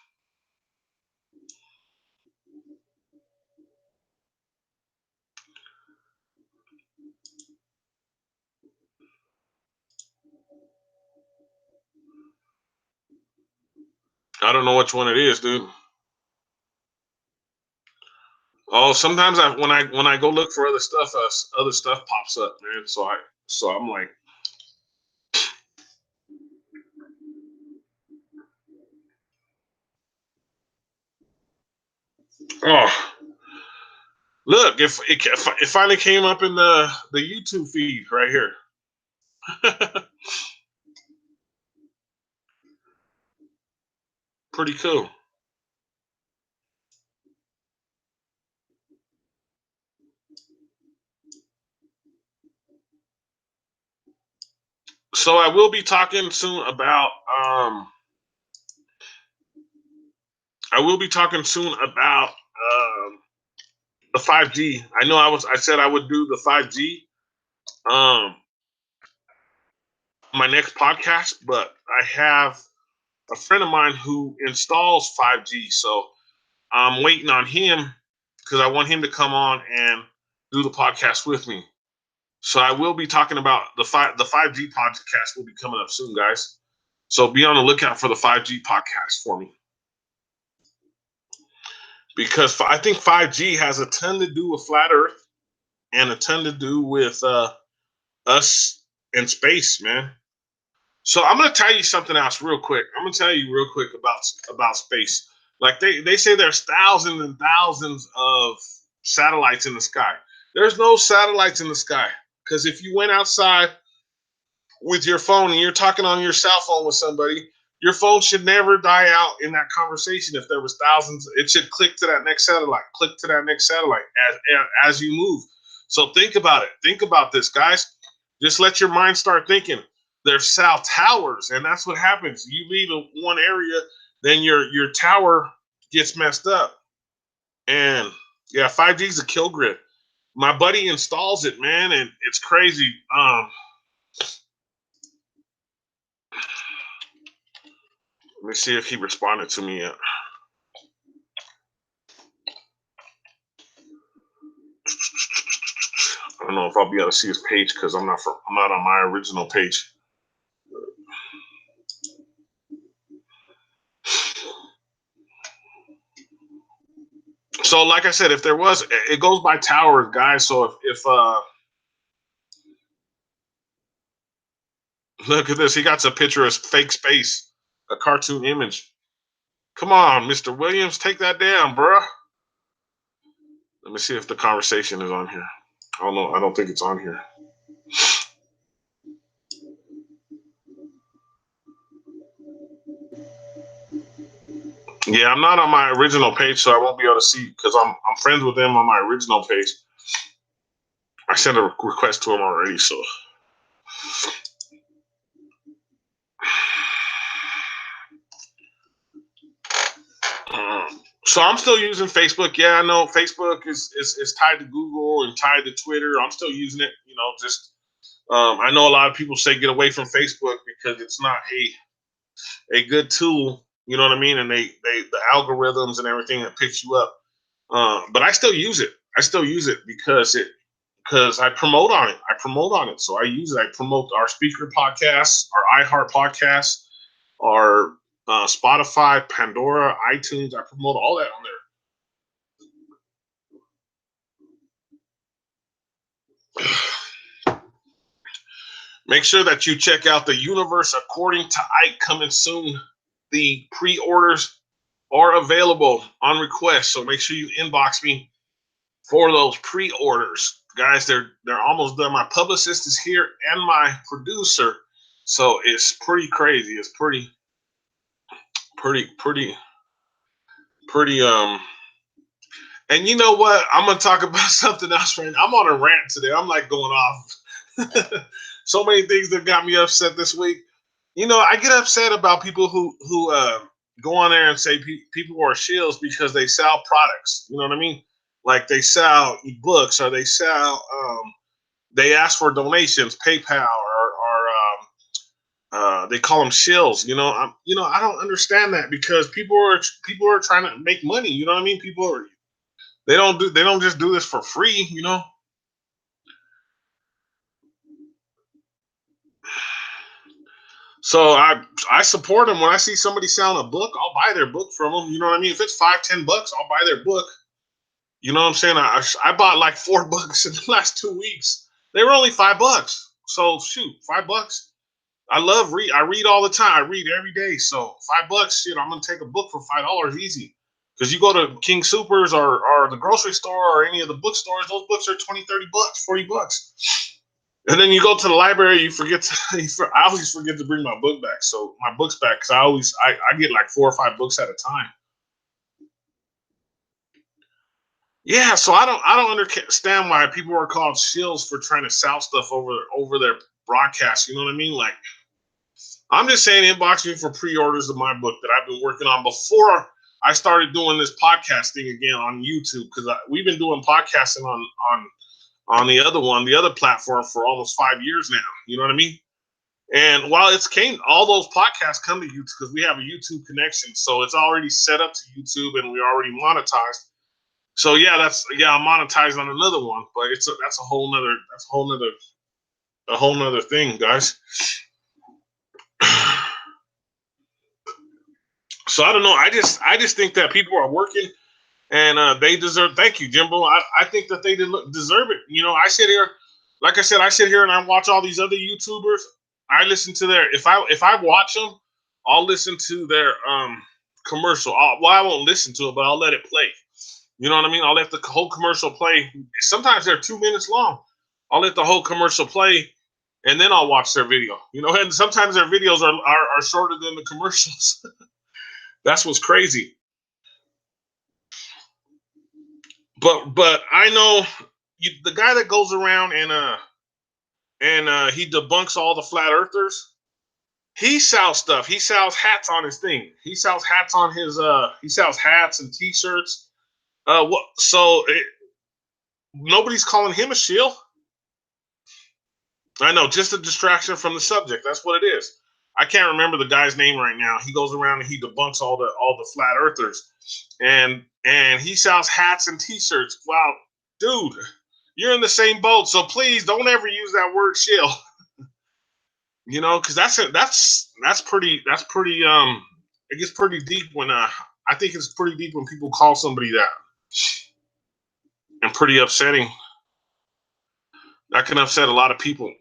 Speaker 1: I don't know which one it is, dude. Oh, sometimes when I go look for other stuff pops up, man. So I'm like, oh, look, it finally came up in the YouTube feed right here. Pretty cool. So I will be talking soon about the 5G. I said I would do the 5G my next podcast, but I have a friend of mine who installs 5G, so I'm waiting on him because I want him to come on and do the podcast with me. So I will be talking about the 5G podcast will be coming up soon, guys. So be on the lookout for the 5G podcast for me. Because I think 5G has a ton to do with flat Earth and a ton to do with us in space, man. So I'm gonna tell you something else real quick. I'm gonna tell you real quick about space. Like they say there's thousands and thousands of satellites in the sky. There's no satellites in the sky because if you went outside with your phone and you're talking on your cell phone with somebody, your phone should never die out in that conversation. If there was thousands, it should click to that next satellite, as you move. So think about it. Think about this, guys. Just let your mind start thinking. There's cell towers, and that's what happens. You leave one area, then your tower gets messed up. And yeah, 5G is a kill grid. My buddy installs it, man, and it's crazy. Let me see if he responded to me yet. I don't know if I'll be able to see his page because I'm not on my original page. So, like I said, if there was, it goes by towers, guys. So if look at this, he got a picture of fake space, a cartoon image. Come on, Mr. Williams, take that down, bruh. Let me see if the conversation is on here. I don't know. I don't think it's on here. Yeah, I'm not on my original page, so I won't be able to see because I'm friends with them on my original page. I sent a request to him already, so. So I'm still using Facebook. Yeah, I know Facebook is tied to Google and tied to Twitter. I'm still using it. Just I know a lot of people say get away from Facebook because it's not a good tool. You know what I mean? And they the algorithms and everything that picks you up. But I still use it. I still use it because I promote on it. I promote on it. So I use it. I promote our speaker podcasts, our iHeart podcasts, our Spotify, Pandora, iTunes. I promote all that on there. Make sure that you check out the Universe According to Ike coming soon. The pre-orders are available on request, so make sure you inbox me for those pre-orders, guys. They're almost done. My publicist is here and my producer, so it's pretty crazy. It's pretty. And you know what? I'm gonna talk about something else right now. I'm on a rant today. I'm like going off. So many things that got me upset this week. I get upset about people who go on there and say people are shills because they sell products. You know what I mean? Like they sell books or they ask for donations, PayPal or they call them shills. I don't understand that because people are trying to make money. You know what I mean? They don't just do this for free. So I support them. When I see somebody selling a book, I'll buy their book from them. You know what I mean? If it's $5-10, I'll buy their book. You know what I'm saying? I bought like 4 books in the last 2 weeks. They were only $5. So shoot, $5. I read all the time. I read every day. So $5, shit, I'm gonna take a book for $5 easy. Because you go to King Supers or the grocery store or any of the bookstores, those books are 20, $30, $40. And then you go to the library, you forget to. I always forget to bring my book back. So my books back because I get like 4 or 5 books at a time. Yeah, so I don't understand why people are called shills for trying to sell stuff over their broadcast. You know what I mean? Like I'm just saying, inbox me for pre-orders of my book that I've been working on before I started doing this podcasting again on YouTube because we've been doing podcasting on the other platform for almost 5 years now. You know what I mean? And while all those podcasts come to YouTube because we have a YouTube connection, so it's already set up to YouTube and we already monetized. So yeah, I'm monetized on another one, but that's a whole nother thing, guys. So I don't know. I just think that people are working and they deserve. Thank you, Jimbo. I think that they deserve it. I sit here, like I said, I sit here and I watch all these other YouTubers. I listen to their if I watch them, I'll listen to their commercial. I won't listen to it, but I'll let it play. You know what I mean? I'll let the whole commercial play. Sometimes they're 2 minutes long. I'll let the whole commercial play, and then I'll watch their video. And sometimes their videos are shorter than the commercials. That's what's crazy. But I know the guy that goes around and he debunks all the flat earthers. He sells stuff. He sells hats on his thing. He sells hats on his. He sells hats and T-shirts. What? So nobody's calling him a shill. I know, just a distraction from the subject. That's what it is. I can't remember the guy's name right now. He goes around and he debunks all the flat earthers, and he sells hats and T-shirts. Wow, dude, you're in the same boat. So please don't ever use that word shill. Because that's pretty it gets pretty deep when I think it's pretty deep when people call somebody that, and pretty upsetting. That can upset a lot of people.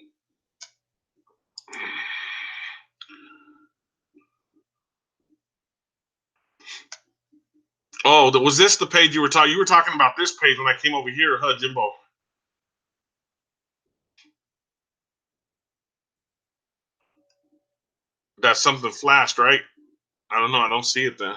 Speaker 1: Oh, was this the page you were talking? You were talking about this page when I came over here, huh, Jimbo? That something flashed, right? I don't know. I don't see it then.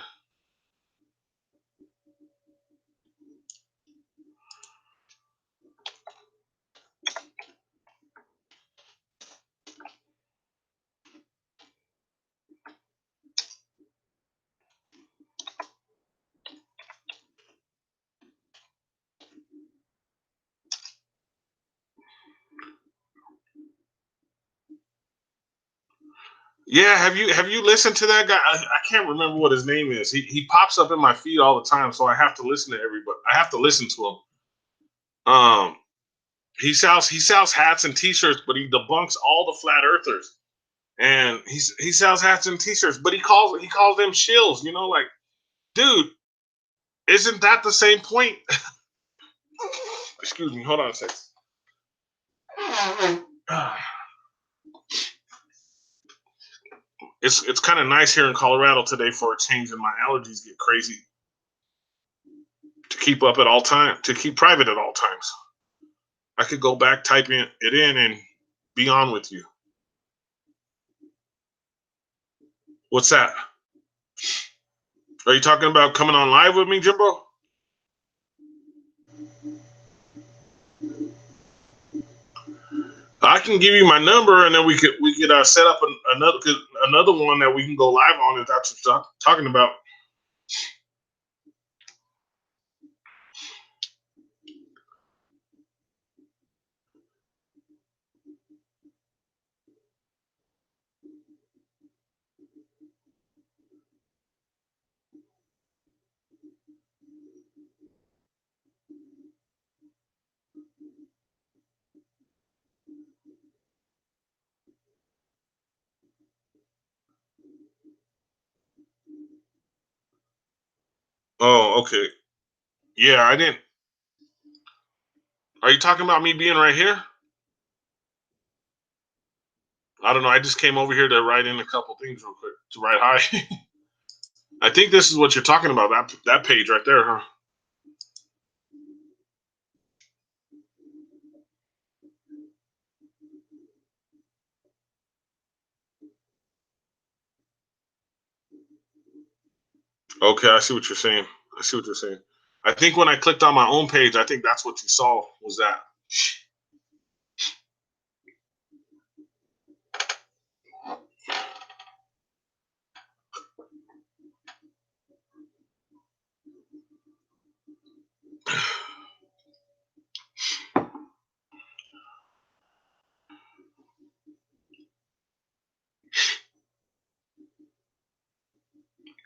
Speaker 1: Yeah, have you listened to that guy? I can't remember what his name is. He pops up in my feed all the time, so I have to listen to everybody. I have to listen to him. He sells hats and T-shirts, but he debunks all the flat earthers. And he sells hats and T-shirts, but he calls them shills. You know, like, dude, isn't that the same point? Excuse me, hold on a second. It's kind of nice here in Colorado today for a change, and my allergies get crazy. To keep up at all time, to keep private at all times. I could go back, type it in, and be on with you. What's that? Are you talking about coming on live with me, Jimbo? I can give you my number, and then we could set up another one that we can go live on if that's what you're talking about. Oh, okay. Yeah, I didn't. Are you talking about me being right here? I don't know. I just came over here to write in a couple things real quick to write hi. I think this is what you're talking about. That page right there, huh? Okay, I see what you're saying. I see what you're saying. I think when I clicked on my own page, I think that's what you saw was that.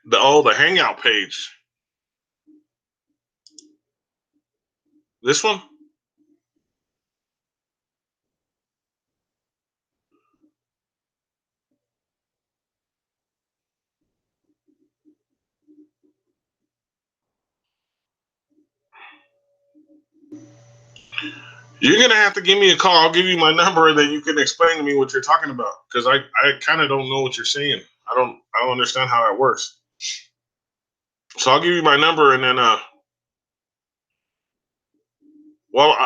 Speaker 1: The Hangout page. This one? You're gonna have to give me a call. I'll give you my number, and then you can explain to me what you're talking about. Because I kind of don't know what you're saying. I don't understand how that works. So I'll give you my number, and then well,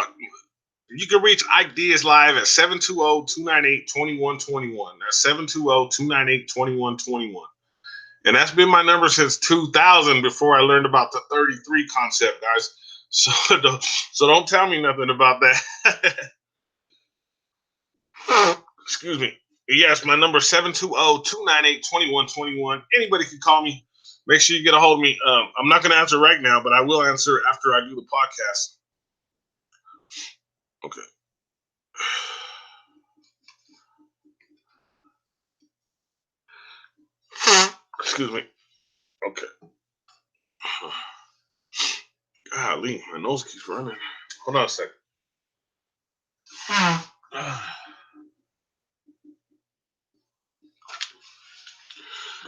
Speaker 1: you can reach Ike Diaz live at 720-298-2121. That's 720-298-2121. And that's been my number since 2000 before I learned about the 33 concept, guys. So don't tell me nothing about that. Excuse me. Yes, my number 720-298-2121. Anybody can call me. Make sure you get a hold of me. I'm not going to answer right now, but I will answer after I do the podcast. Okay. Excuse me. Okay. Golly, my nose keeps running. Hold on a second.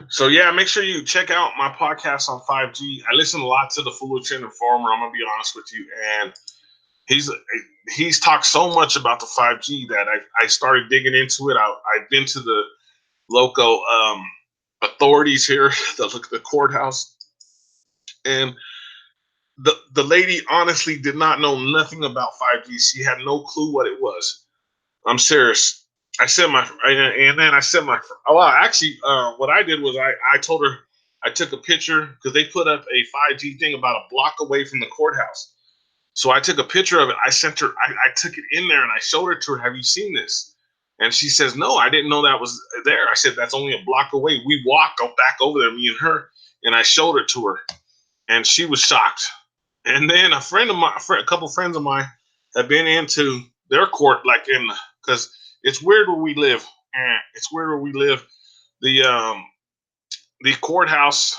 Speaker 1: So yeah, make sure you check out my podcast on 5G. I listen a lot to the Fullerton Informer. I'm gonna be honest with you, and he's talked so much about the 5G that I started digging into it. I've been to the local authorities here, the courthouse, and the lady honestly did not know nothing about 5G. She had no clue what it was. I'm serious. I said my and then I said my oh well, actually what I did was I told her I took a picture because they put up a 5G thing about a block away from the courthouse. So I took a picture of it. I sent her. I took it in there and I showed it to her. Have you seen this? And she says, no, I didn't know that was there. I said, that's only a block away. We walked back over there, me and her, and I showed it to her, and she was shocked. And then a couple friends of mine have been into their court, like because it's weird where we live. It's weird where we live. The the courthouse.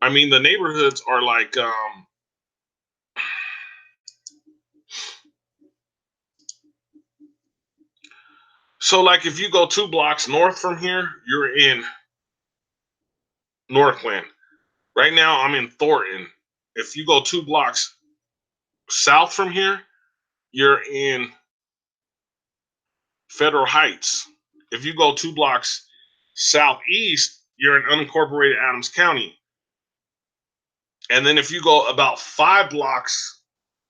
Speaker 1: I mean, the neighborhoods are like so like if you go 2 blocks north from here, you're in Northland. Right now, I'm in Thornton. If you go 2 blocks south from here, you're in Federal Heights. If you go 2 blocks southeast, you're in unincorporated Adams County. And then if you go about 5 blocks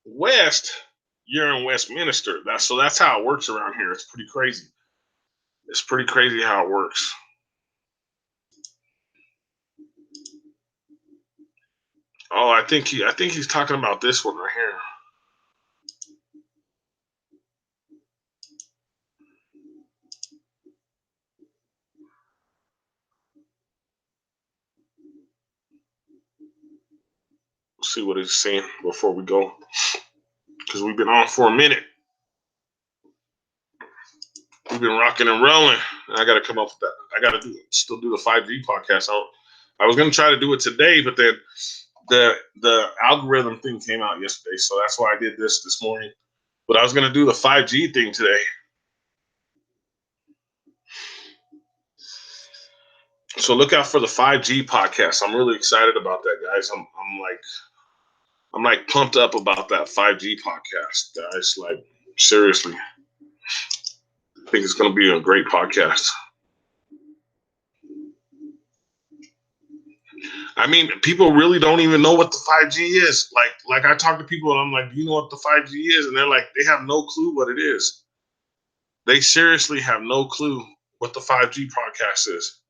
Speaker 1: west, you're in Westminster. That's how it works around here. It's pretty crazy. It's pretty crazy how it works. Oh, I think he's talking about this one right here. Let's see what he's saying before we go, because we've been on for a minute. We've been rocking and rolling. And I got to come up with that. I got to still do the 5G podcast. I was going to try to do it today, but then the algorithm thing came out yesterday, so that's why I did this morning. But I was going to do the 5G thing today. So look out for the 5G podcast. I'm really excited about that, guys. I'm like pumped up about that 5G podcast, guys. Like seriously, I think it's going to be a great podcast. I mean, people really don't even know what the 5G is. Like I talk to people and I'm like, do you know what the 5G is? And they're like, they have no clue what it is. They seriously have no clue what the 5G podcast is.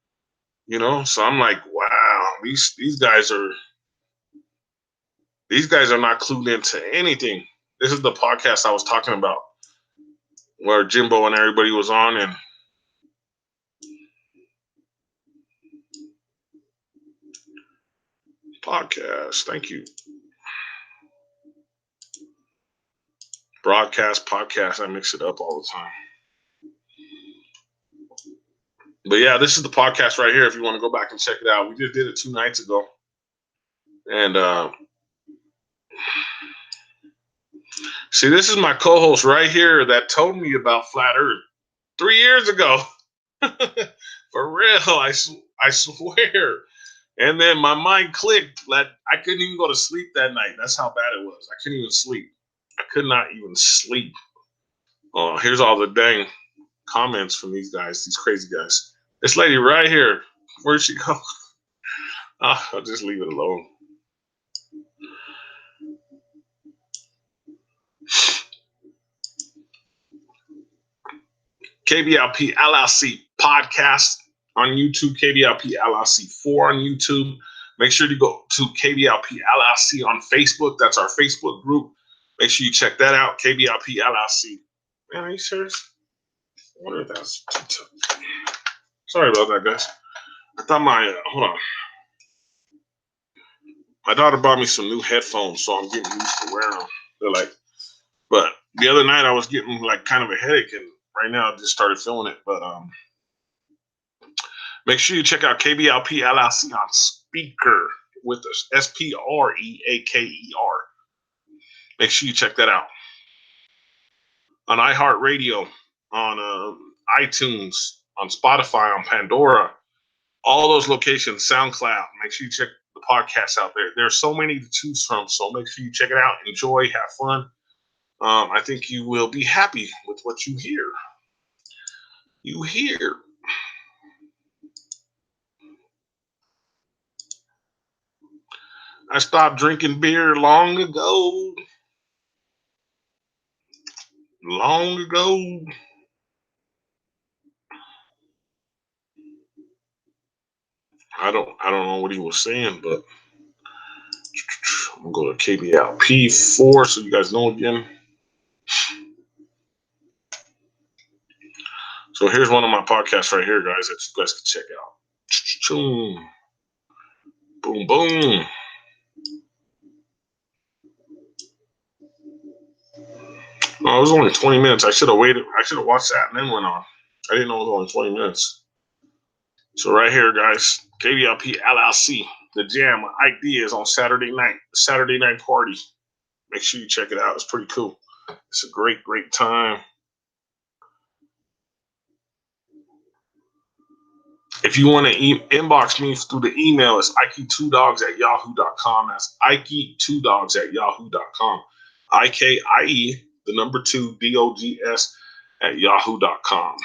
Speaker 1: You know, so I'm like, wow, these guys are not clued into anything. This is the podcast I was talking about, where Jimbo and everybody was on, and podcast. Thank you. Broadcast, podcast. I mix it up all the time. But yeah, this is the podcast right here. If you want to go back and check it out, we just did it 2 nights ago, and see, this is my co-host right here that told me about flat Earth 3 years ago. For real, I swear. And then my mind clicked that I couldn't even go to sleep that night. That's how bad it was. I couldn't even sleep. I could not even sleep. Oh, here's all the dang comments from these guys, these crazy guys. This lady right here, where'd she go? I'll just leave it alone. KBLP LLC podcast on YouTube, KBLP LLC 4 on YouTube. Make sure to go to KBLP LLC on Facebook. That's our Facebook group. Make sure you check that out, KBLP LLC. Man, are you serious? I wonder if that's... Sorry about that, guys. I thought hold on. My daughter bought me some new headphones, so I'm getting used to wearing them. They're like, but the other night I was getting like kind of a headache, and right now I just started feeling it. But make sure you check out KBLP LLC on Speaker with us, SPREAKER. Make sure you check that out. On iHeartRadio, on iTunes, on Spotify, on Pandora, all those locations, SoundCloud. Make sure you check the podcast out there. There's so many to choose from, so make sure you check it out. Enjoy, have fun. I think you will be happy with what you hear. I stopped drinking beer long ago. Long ago. I don't know what he was saying, but I'm gonna go to KBLP 4 so you guys know again. So here's one of my podcasts right here, guys, that you guys can check out. Boom, boom. Oh, it was only 20 minutes. I should have waited. I should have watched that and then went on. I didn't know it was only 20 minutes. So right here, guys, KBLP LLC, the jam with Ike Diaz on Saturday night party. Make sure you check it out. It's pretty cool. It's a great time. If you want to inbox me through the email, it's Ike2dogs@yahoo.com. That's Ike2dogs@yahoo.com. IKIE, the number 2, DOGS @yahoo.com.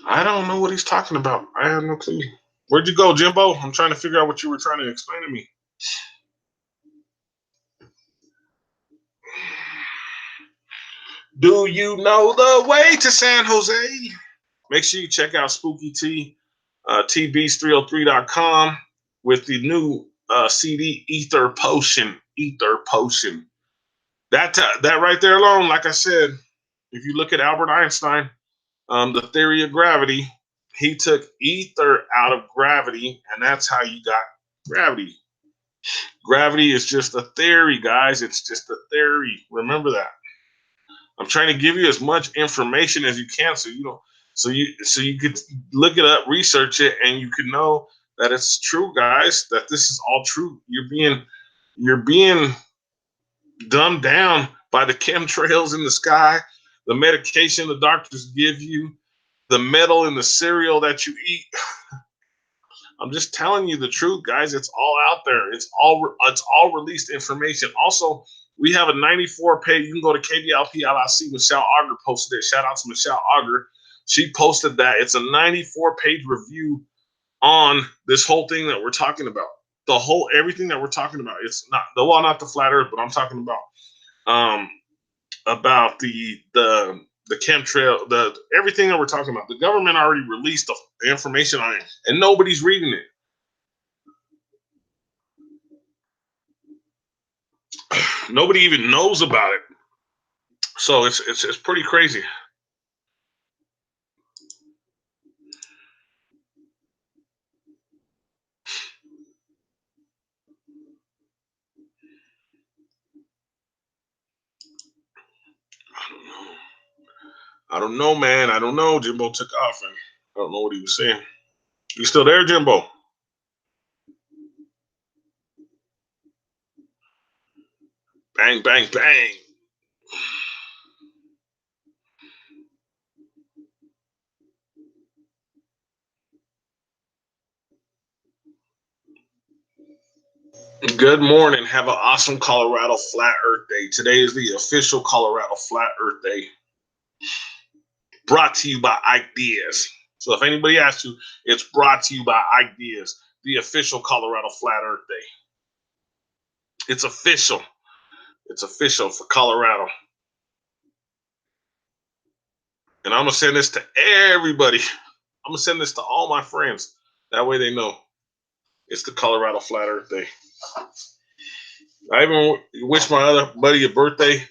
Speaker 1: I don't know what he's talking about. I have no clue. Where'd you go, Jimbo? I'm trying to figure out what you were trying to explain to me. Do you know the way to San Jose? Make sure you check out Spooky T, tbeast303.com with the new CD Ether Potion. That right there alone, like I said, if you look at Albert Einstein, the theory of gravity, he took ether out of gravity, and that's how you got gravity. Gravity is just a theory, guys. It's just a theory. Remember that. I'm trying to give you as much information as you can, so you could look it up, research it, and you can know that it's true, guys. That this is all true. You're being dumbed down by the chemtrails in the sky, the medication the doctors give you, the metal in the cereal that you eat. I'm just telling you the truth, guys. It's all out there. It's all released information. Also, we have a 94-page. You can go to KBLP LLC. Michelle Auger posted it. Shout out to Michelle Auger. She posted that. It's a 94-page review on this whole thing that we're talking about. Everything that we're talking about. It's not the flat Earth, but I'm talking about the chemtrail, everything that we're talking about. The government already released the information on it, and nobody's reading it. Nobody even knows about it. So it's pretty crazy. I don't know, man. I don't know. Jimbo took off, and I don't know what he was saying. You still there, Jimbo? Bang, bang, bang. Good morning. Have an awesome Colorado Flat Earth Day. Today is the official Colorado Flat Earth Day. Brought to you by Ike Diaz. So if anybody asks you, it's brought to you by Ike Diaz, the official Colorado Flat Earth Day. It's official. It's official for Colorado. And I'm going to send this to everybody. I'm going to send this to all my friends. That way they know it's the Colorado Flat Earth Day. I even wish my other buddy a birthday,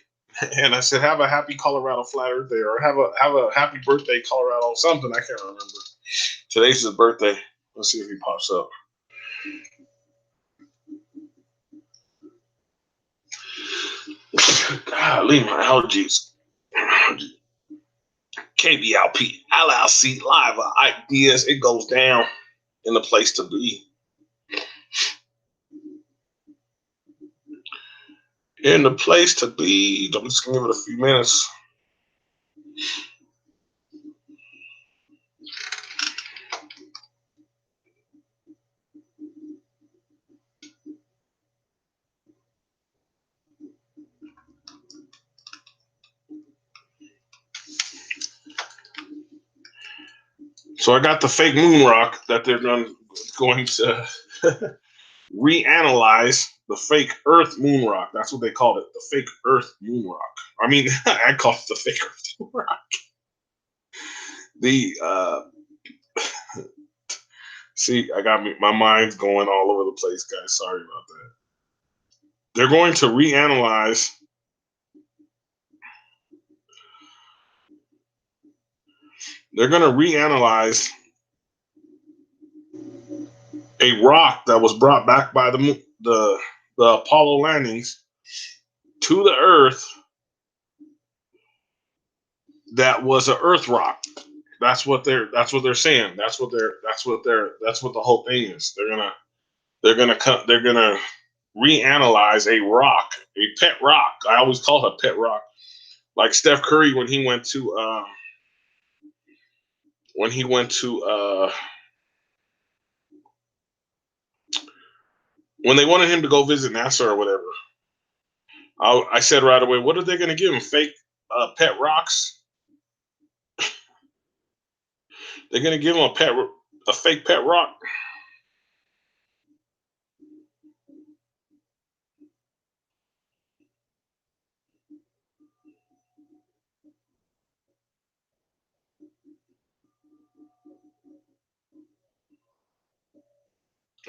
Speaker 1: and I said, have a happy Colorado Flat Earth Day, or have a happy birthday, Colorado, something. I can't remember. Today's his birthday. Let's see if he pops up. Golly, my allergies. KBLP LLC live ideas. It goes down in the place to be. In the place to be. I'm just gonna give it a few minutes. So I got the fake moon rock that they're going to reanalyze, the fake Earth moon rock. That's what they called it, the fake Earth moon rock. I mean, I call it the fake Earth moon rock. See, I got my mind's going all over the place, guys. Sorry about that. They're going to reanalyze. They're going to reanalyze a rock that was brought back by the the Apollo landings to the Earth that was an Earth rock. That's what they're saying. That's what the whole thing is. They're gonna reanalyze a rock, a pet rock. I always call it a pet rock. Like Steph Curry when he went to when they wanted him to go visit NASA or whatever. I said right away, what are they going to give him? Fake pet rocks? They're going to give him a fake pet rock?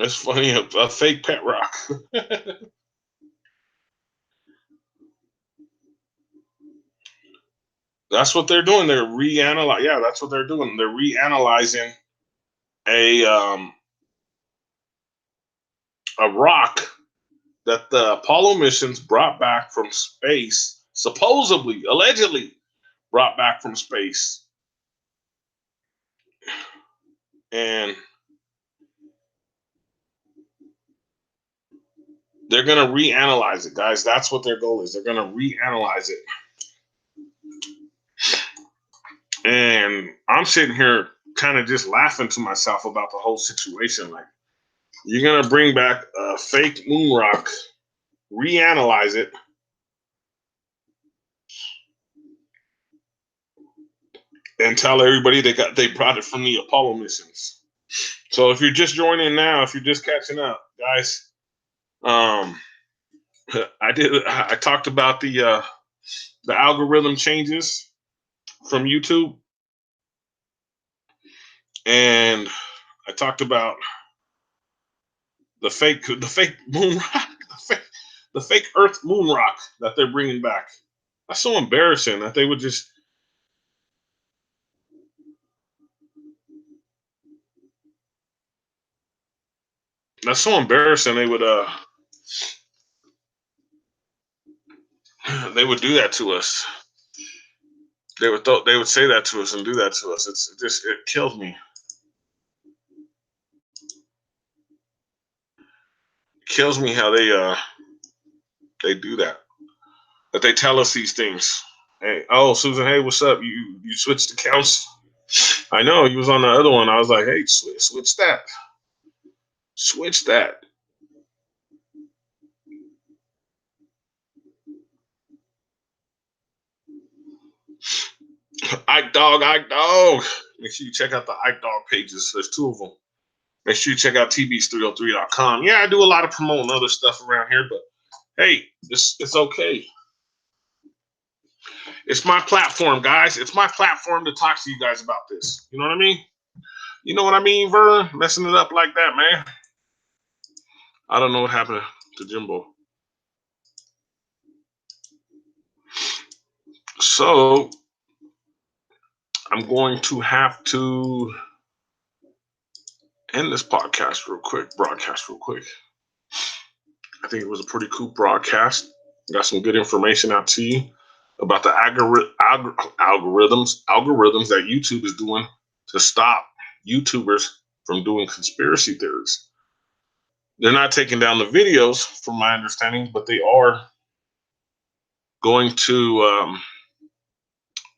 Speaker 1: It's funny, a fake pet rock. That's what they're doing. They're reanalyzing. Yeah, that's what they're doing. They're reanalyzing a rock that the Apollo missions brought back from space, supposedly, allegedly brought back from space. And they're going to reanalyze it, guys. That's what their goal is. They're going to reanalyze it. And I'm sitting here kind of just laughing to myself about the whole situation. Like, you're going to bring back a fake moon rock, reanalyze it, and tell everybody they brought it from the Apollo missions. So if you're just joining now, if you're just catching up, guys, I talked about the algorithm changes from YouTube, and I talked about the fake moon rock, the fake Earth moon rock that they're bringing back. That's so embarrassing that they would just. That's so embarrassing. They would do that to us. They would say that to us and do that to us. It kills me. It kills me how they do that. That they tell us these things. Hey, oh, Susan, hey, what's up? You switched accounts? I know, you was on the other one. I was like, hey, switch that. Switch that. Ike Dog. Make sure you check out the Ike Dog pages. There's 2 of them. Make sure you check out tbs303.com. Yeah, I do a lot of promoting other stuff around here, but hey, it's okay. It's my platform, guys. It's my platform to talk to you guys about this. You know what I mean? You know what I mean, Vern? Messing it up like that, man. I don't know what happened to Jimbo. So I'm going to have to end this broadcast real quick. I think it was a pretty cool broadcast. Got some good information out to you about the algorithms that YouTube is doing to stop YouTubers from doing conspiracy theories. They're not taking down the videos, from my understanding, but they are going to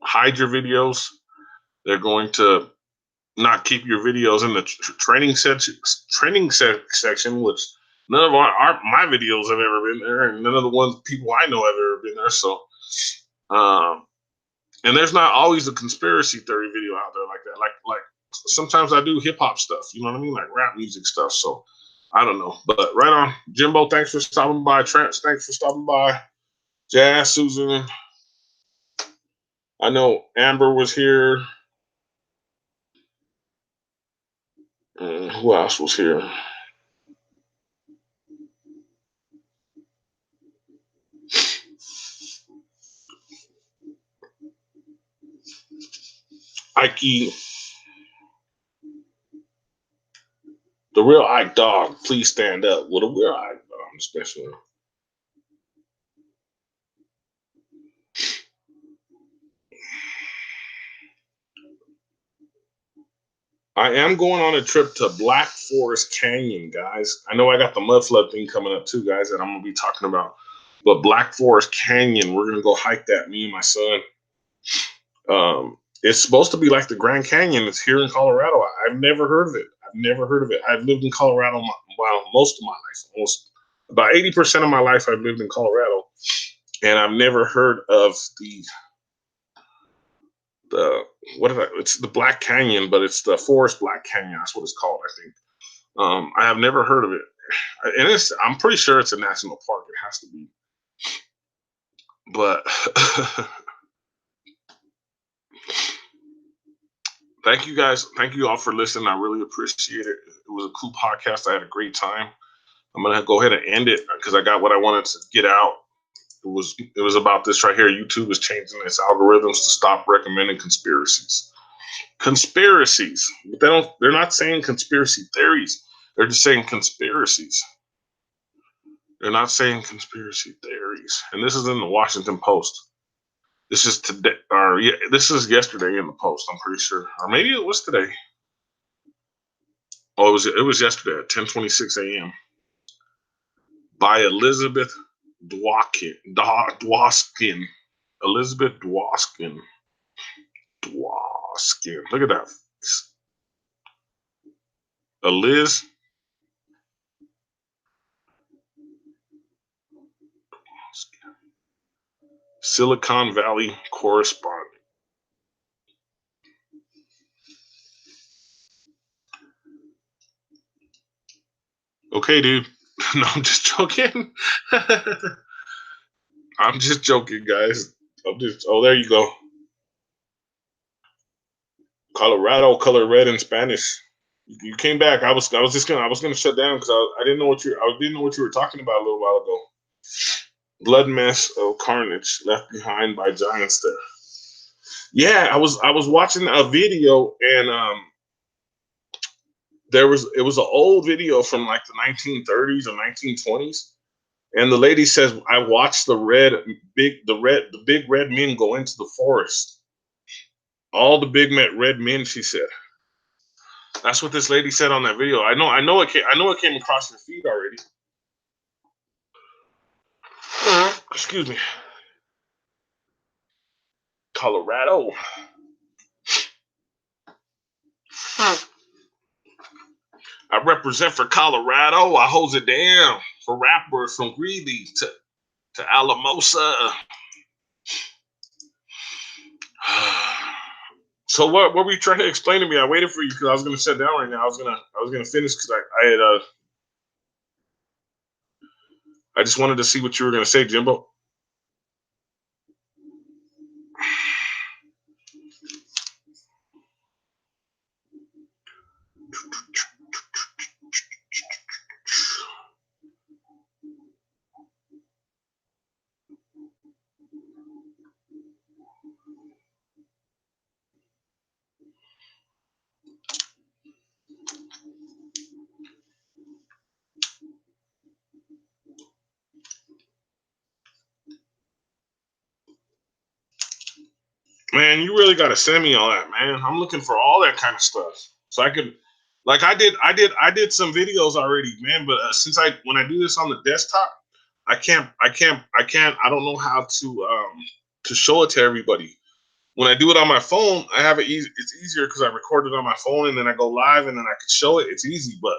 Speaker 1: hide your videos. They're going to not keep your videos in the training section, which none of my videos have ever been there, and none of the ones people I know have ever been there. So, and there's not always a conspiracy theory video out there like that. Like sometimes I do hip hop stuff, you know what I mean, like rap music stuff. So I don't know, but right on, Jimbo. Thanks for stopping by. Trent, thanks for stopping by. Jazz, Susan. I know Amber was here. Who else was here? Ike, the real Ike Dog, please stand up. Well, the real Ike Dog. especially. I am going on a trip to Black Forest Canyon, guys. I know I got the mud flood thing coming up too, guys, that I'm gonna be talking about. But Black Forest Canyon, we're gonna go hike that. Me and my son. It's supposed to be like the Grand Canyon. It's here in Colorado. I've never heard of it. I've lived in Colorado most of my life. Almost about 80% of my life I've lived in Colorado, and I've never heard of the it's the Black Canyon, but it's the Forest Black Canyon. That's what it's called, I think. I have never heard of it, and I'm pretty sure it's a national park. It has to be, but thank you guys. Thank you all for listening. I really appreciate it. It was a cool podcast. I had a great time. I'm gonna go ahead and end it because I got what I wanted to get out. It was about this right here. YouTube is changing its algorithms to stop recommending conspiracies. Conspiracies. But they're not saying conspiracy theories. They're just saying conspiracies. They're not saying conspiracy theories. And this is in the Washington Post. This is today, or yeah, this is yesterday in the Post, I'm pretty sure. Or maybe it was today. Oh, it was yesterday at 10:26 a.m. by Elizabeth Dwoskin. Elizabeth Dwoskin. Look at that. Liz. Silicon Valley correspondent. Okay, dude. No, I'm just joking. I'm just joking, guys. There you go. Colorado, color red in Spanish. You came back. I was gonna shut down because I didn't know what you were talking about a little while ago. Blood mess of carnage left behind by giants there. Yeah, I was watching a video and it was an old video from like the 1930s or 1920s, and the lady says, I watched the big red men go into the forest. All the big red men, she said. That's what this lady said on that video. I know it came across your feed already. Excuse me. Colorado. I represent for Colorado. I hold it down for rappers from Greeley to Alamosa. So what were you trying to explain to me? I waited for you because I was going to shut down right now. I was gonna finish because I just wanted to see what you were going to say, Jimbo. Man, you really got to send me all that, man. I'm looking for all that kind of stuff so I could, like I did some videos already, man. But when I do this on the desktop, I don't know how to show it to everybody. When I do it on my phone, I have it easy. It's easier because I record it on my phone and then I go live and then I can show it. It's easy. But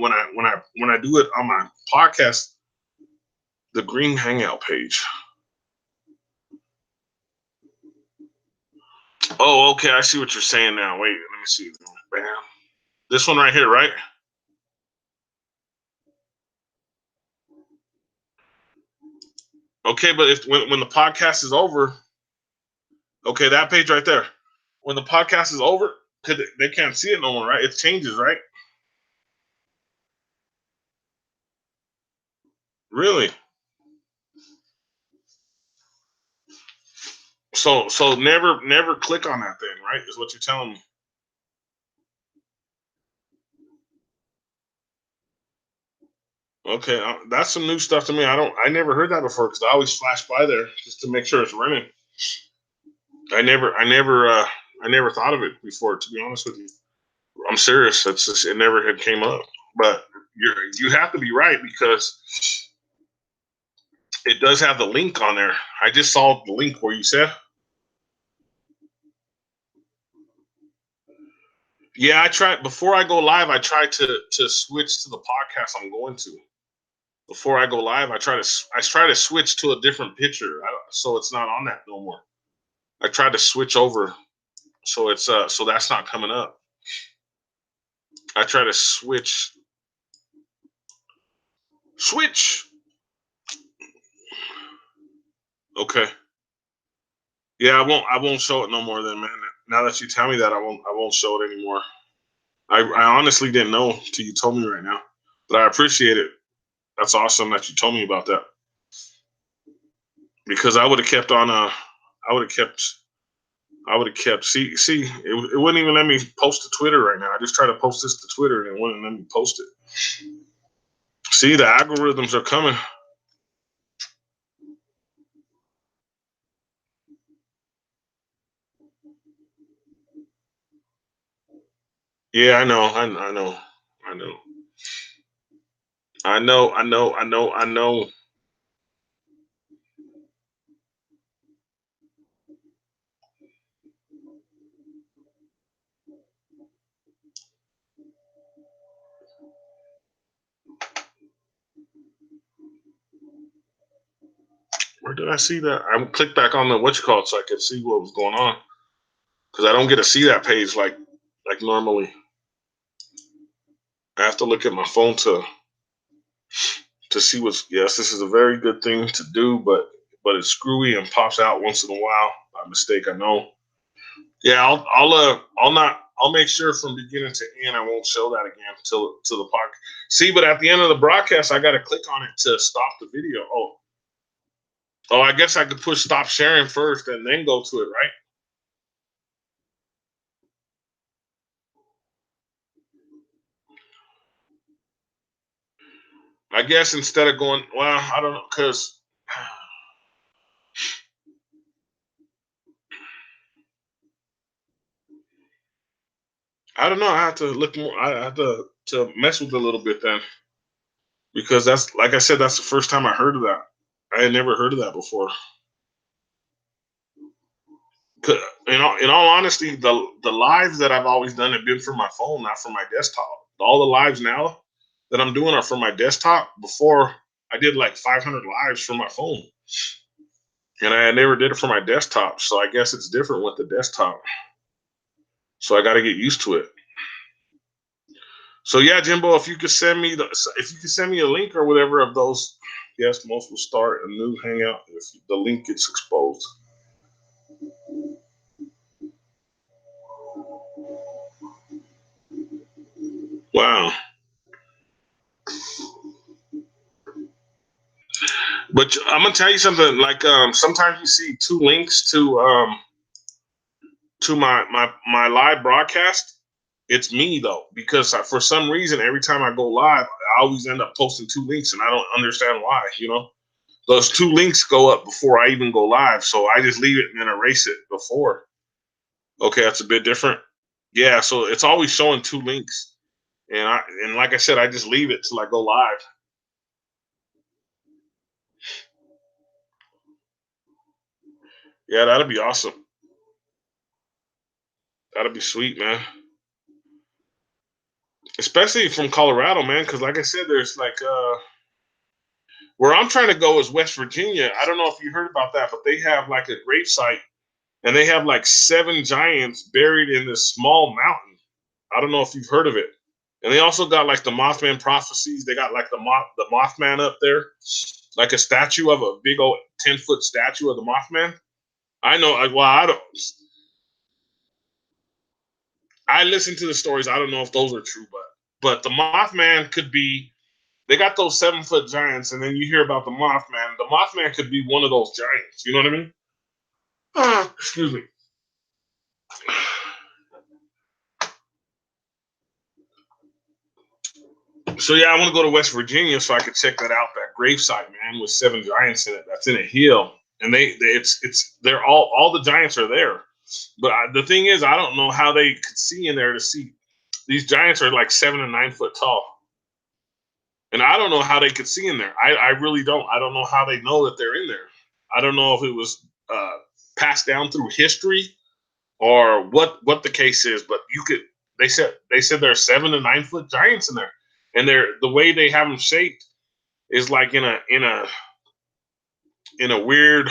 Speaker 1: when I do it on my podcast, the green hangout page. Oh, okay. I see what you're saying now. Wait, let me see. Bam. This one right here, right? Okay, but when the podcast is over, okay, that page right there. When the podcast is over, because they can't see it no more, right? It changes, right? Really? So never click on that thing, right? Is what you're telling me. Okay, that's some new stuff to me. I never heard that before because I always flash by there just to make sure it's running. I never thought of it before. To be honest with you, I'm serious. That's just it never had came up. But you have to be right because it does have the link on there. I just saw the link where you said. Yeah, I tried before I go live. I try to switch to the podcast I'm going to. Before I go live, I try to switch to a different picture, so it's not on that no more. I tried to switch over, so it's so that's not coming up. I try to switch. Okay, yeah, I won't show it no more. Then, man, now that you tell me that, I won't show it anymore. I honestly didn't know till you told me right now, but I appreciate it. That's awesome that you told me about that because I would have kept on. I would have kept. I would have kept. It wouldn't even let me post to Twitter right now. I just tried to post this to Twitter and it wouldn't let me post it. See, the algorithms are coming. Yeah, I know. I know. I know. I know. I know. I know. I know. Where did I see that? I clicked back on the what you call it so I could see what was going on because I don't get to see that page like normally. I have to look at my phone to see what's. Yes, this is a very good thing to do, but it's screwy and pops out once in a while by mistake. I know. Yeah, I'll make sure from beginning to end I won't show that again till the park. See, but at the end of the broadcast, I got to click on it to stop the video. Oh, I guess I could push stop sharing first and then go to it, right? I guess instead of going, well, I don't know, because I don't know. I have to look more. I have to mess with it a little bit then, because that's like I said, that's the first time I heard of that. I had never heard of that before. 'Cause, in all honesty, the lives that I've always done have been from my phone, not from my desktop. All the lives now that I'm doing are from my desktop. Before I did like 500 lives from my phone, and I never did it for my desktop. So I guess it's different with the desktop. So I got to get used to it. So yeah, Jimbo, if you could send me a link or whatever of those, yes, most will start a new hangout if the link gets exposed. Wow. But I'm gonna tell you something. Like sometimes you see two links to my live broadcast. It's me though, because for some reason every time I go live, I always end up posting two links, and I don't understand why. Those two links go up before I even go live, so I just leave it and then erase it before. Okay, that's a bit different. Yeah, so it's always showing two links, and like I said, I just leave it till I go live. Yeah, that'd be awesome. That'd be sweet, man. Especially from Colorado, man, because like I said, there's like where I'm trying to go is West Virginia. I don't know if you heard about that, but they have like a grave site, and they have like seven giants buried in this small mountain. I don't know if you've heard of it. And they also got like the Mothman prophecies. They got like the Mothman up there, like a statue of a big old 10-foot statue of the Mothman. I know. Well, I don't. I listen to the stories. I don't know if those are true, but the Mothman could be. They got those 7-foot giants, and then you hear about the Mothman. The Mothman could be one of those giants. You know what I mean? Excuse me. So yeah, I want to go to West Virginia so I could check that out. That gravesite, man, with 7 giants in it. That's in a hill, and they're all the giants are there. But the thing is, I don't know how they could see in there to see. These giants are like 7 and 9 foot tall, and I don't know how they could see in there. I really don't. I don't know how they know that they're in there. I don't know if it was passed down through history or what the case is. But you could. They said there are 7 to 9 foot giants in there, and the way they have them shaped is like in a weird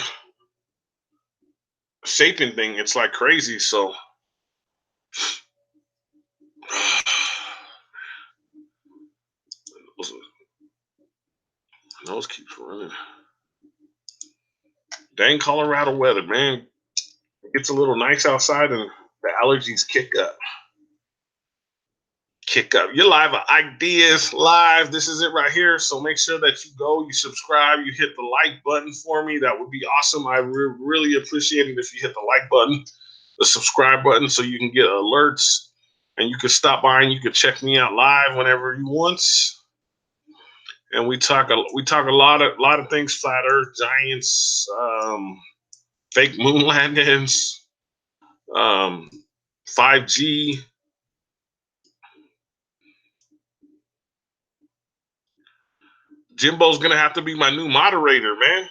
Speaker 1: shaping thing. It's like crazy. So nose keeps running. Dang Colorado weather, man. It gets a little nice outside and the allergies kick up. You're live at Ike Diaz live. This is it right here. So make sure that you go, you subscribe, you hit the like button for me. That would be awesome. I really appreciate it if you hit the like button, the subscribe button, so you can get alerts and you can stop by and you can check me out live whenever you want. And we talk a lot of things: flat Earth, giants, fake moon landings, 5G. Jimbo's gonna have to be my new moderator, man.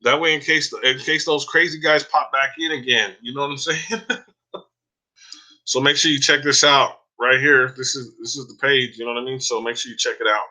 Speaker 1: That way, in case those crazy guys pop back in again, you know what I'm saying? So make sure you check this out right here. This is the page, you know what I mean? So make sure you check it out.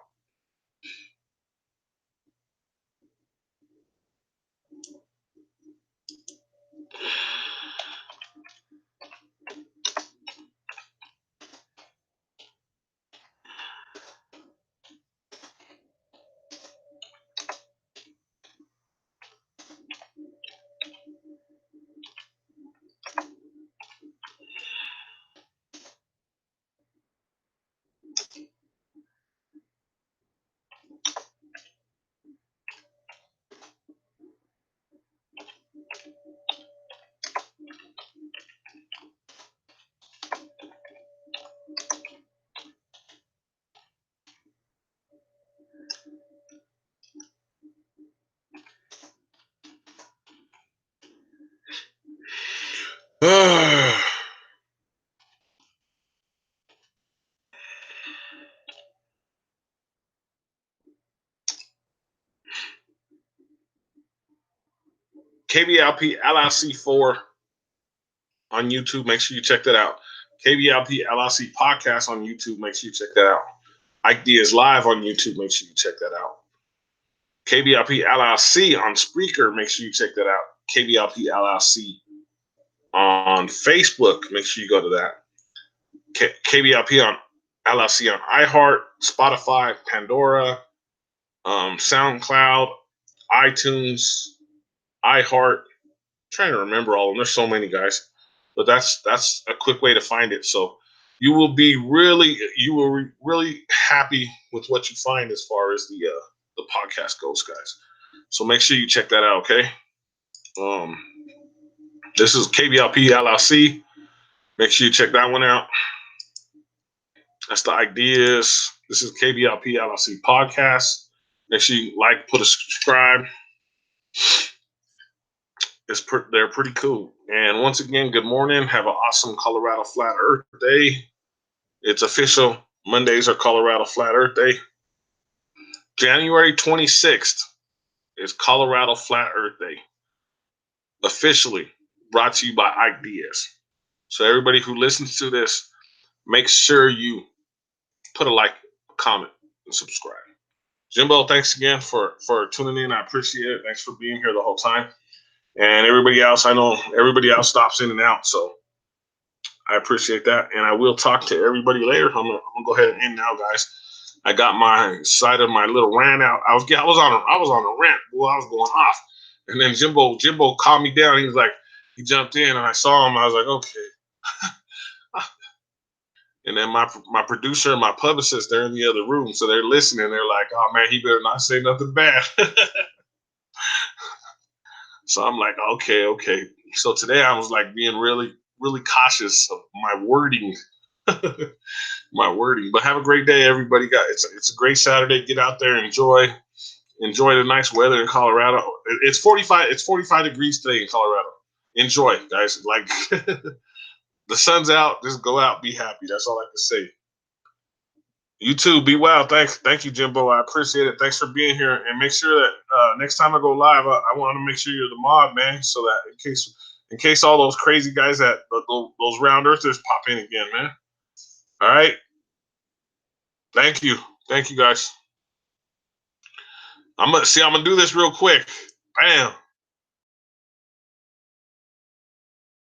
Speaker 1: KBLP LLC 4 on YouTube. Make sure you check that out. KBLP LLC podcast on YouTube. Make sure you check that out. Ike Diaz live on YouTube. Make sure you check that out. KBLP LLC on Spreaker. Make sure you check that out. KBLP LLC on Facebook. Make sure you go to that. KBLP on LLC on iHeart, Spotify, Pandora, SoundCloud, iTunes, iHeart. I'm trying to remember all of them. There's so many, guys, but that's a quick way to find it. So you will really happy with what you find as far as the podcast goes, guys. So make sure you check that out. Okay. This is KBLP LLC. Make sure you check that one out. That's the ideas. This is KBLP LLC podcast. Make sure you like, put a subscribe. They're pretty cool. And once again, good morning. Have an awesome Colorado Flat Earth Day. It's official. Mondays are Colorado Flat Earth Day. January 26th is Colorado Flat Earth Day. Officially brought to you by Ike Diaz. So everybody who listens to this, make sure you put a like, comment, and subscribe. Jimbo, thanks again for tuning in. I appreciate it. Thanks for being here the whole time. And everybody else, I know everybody else stops in and out, so I appreciate that. And I will talk to everybody later. I'm gonna go ahead and end now, guys. I got my side of my little rant out. I was on a rant. Boy, I was going off. And then Jimbo calmed me down. He jumped in, and I saw him. I was like, okay. And then my producer and my publicist, they're in the other room, so they're listening. They're like, oh man, he better not say nothing bad. So I'm like, okay. So today I was like being really, really cautious of my wording. My wording. But have a great day, everybody. It's a great Saturday. Get out there, enjoy the nice weather in Colorado. It's 45 degrees today in Colorado. Enjoy, guys. Like the sun's out, just go out, be happy. That's all I can say. You too. Be well. Thank you, Jimbo. I appreciate it. Thanks for being here. And make sure that next time I go live, I want to make sure you're the mod, man, so that in case all those crazy guys that those round earthers pop in again, man. All right. Thank you. Thank you, guys. I'm gonna do this real quick. Bam.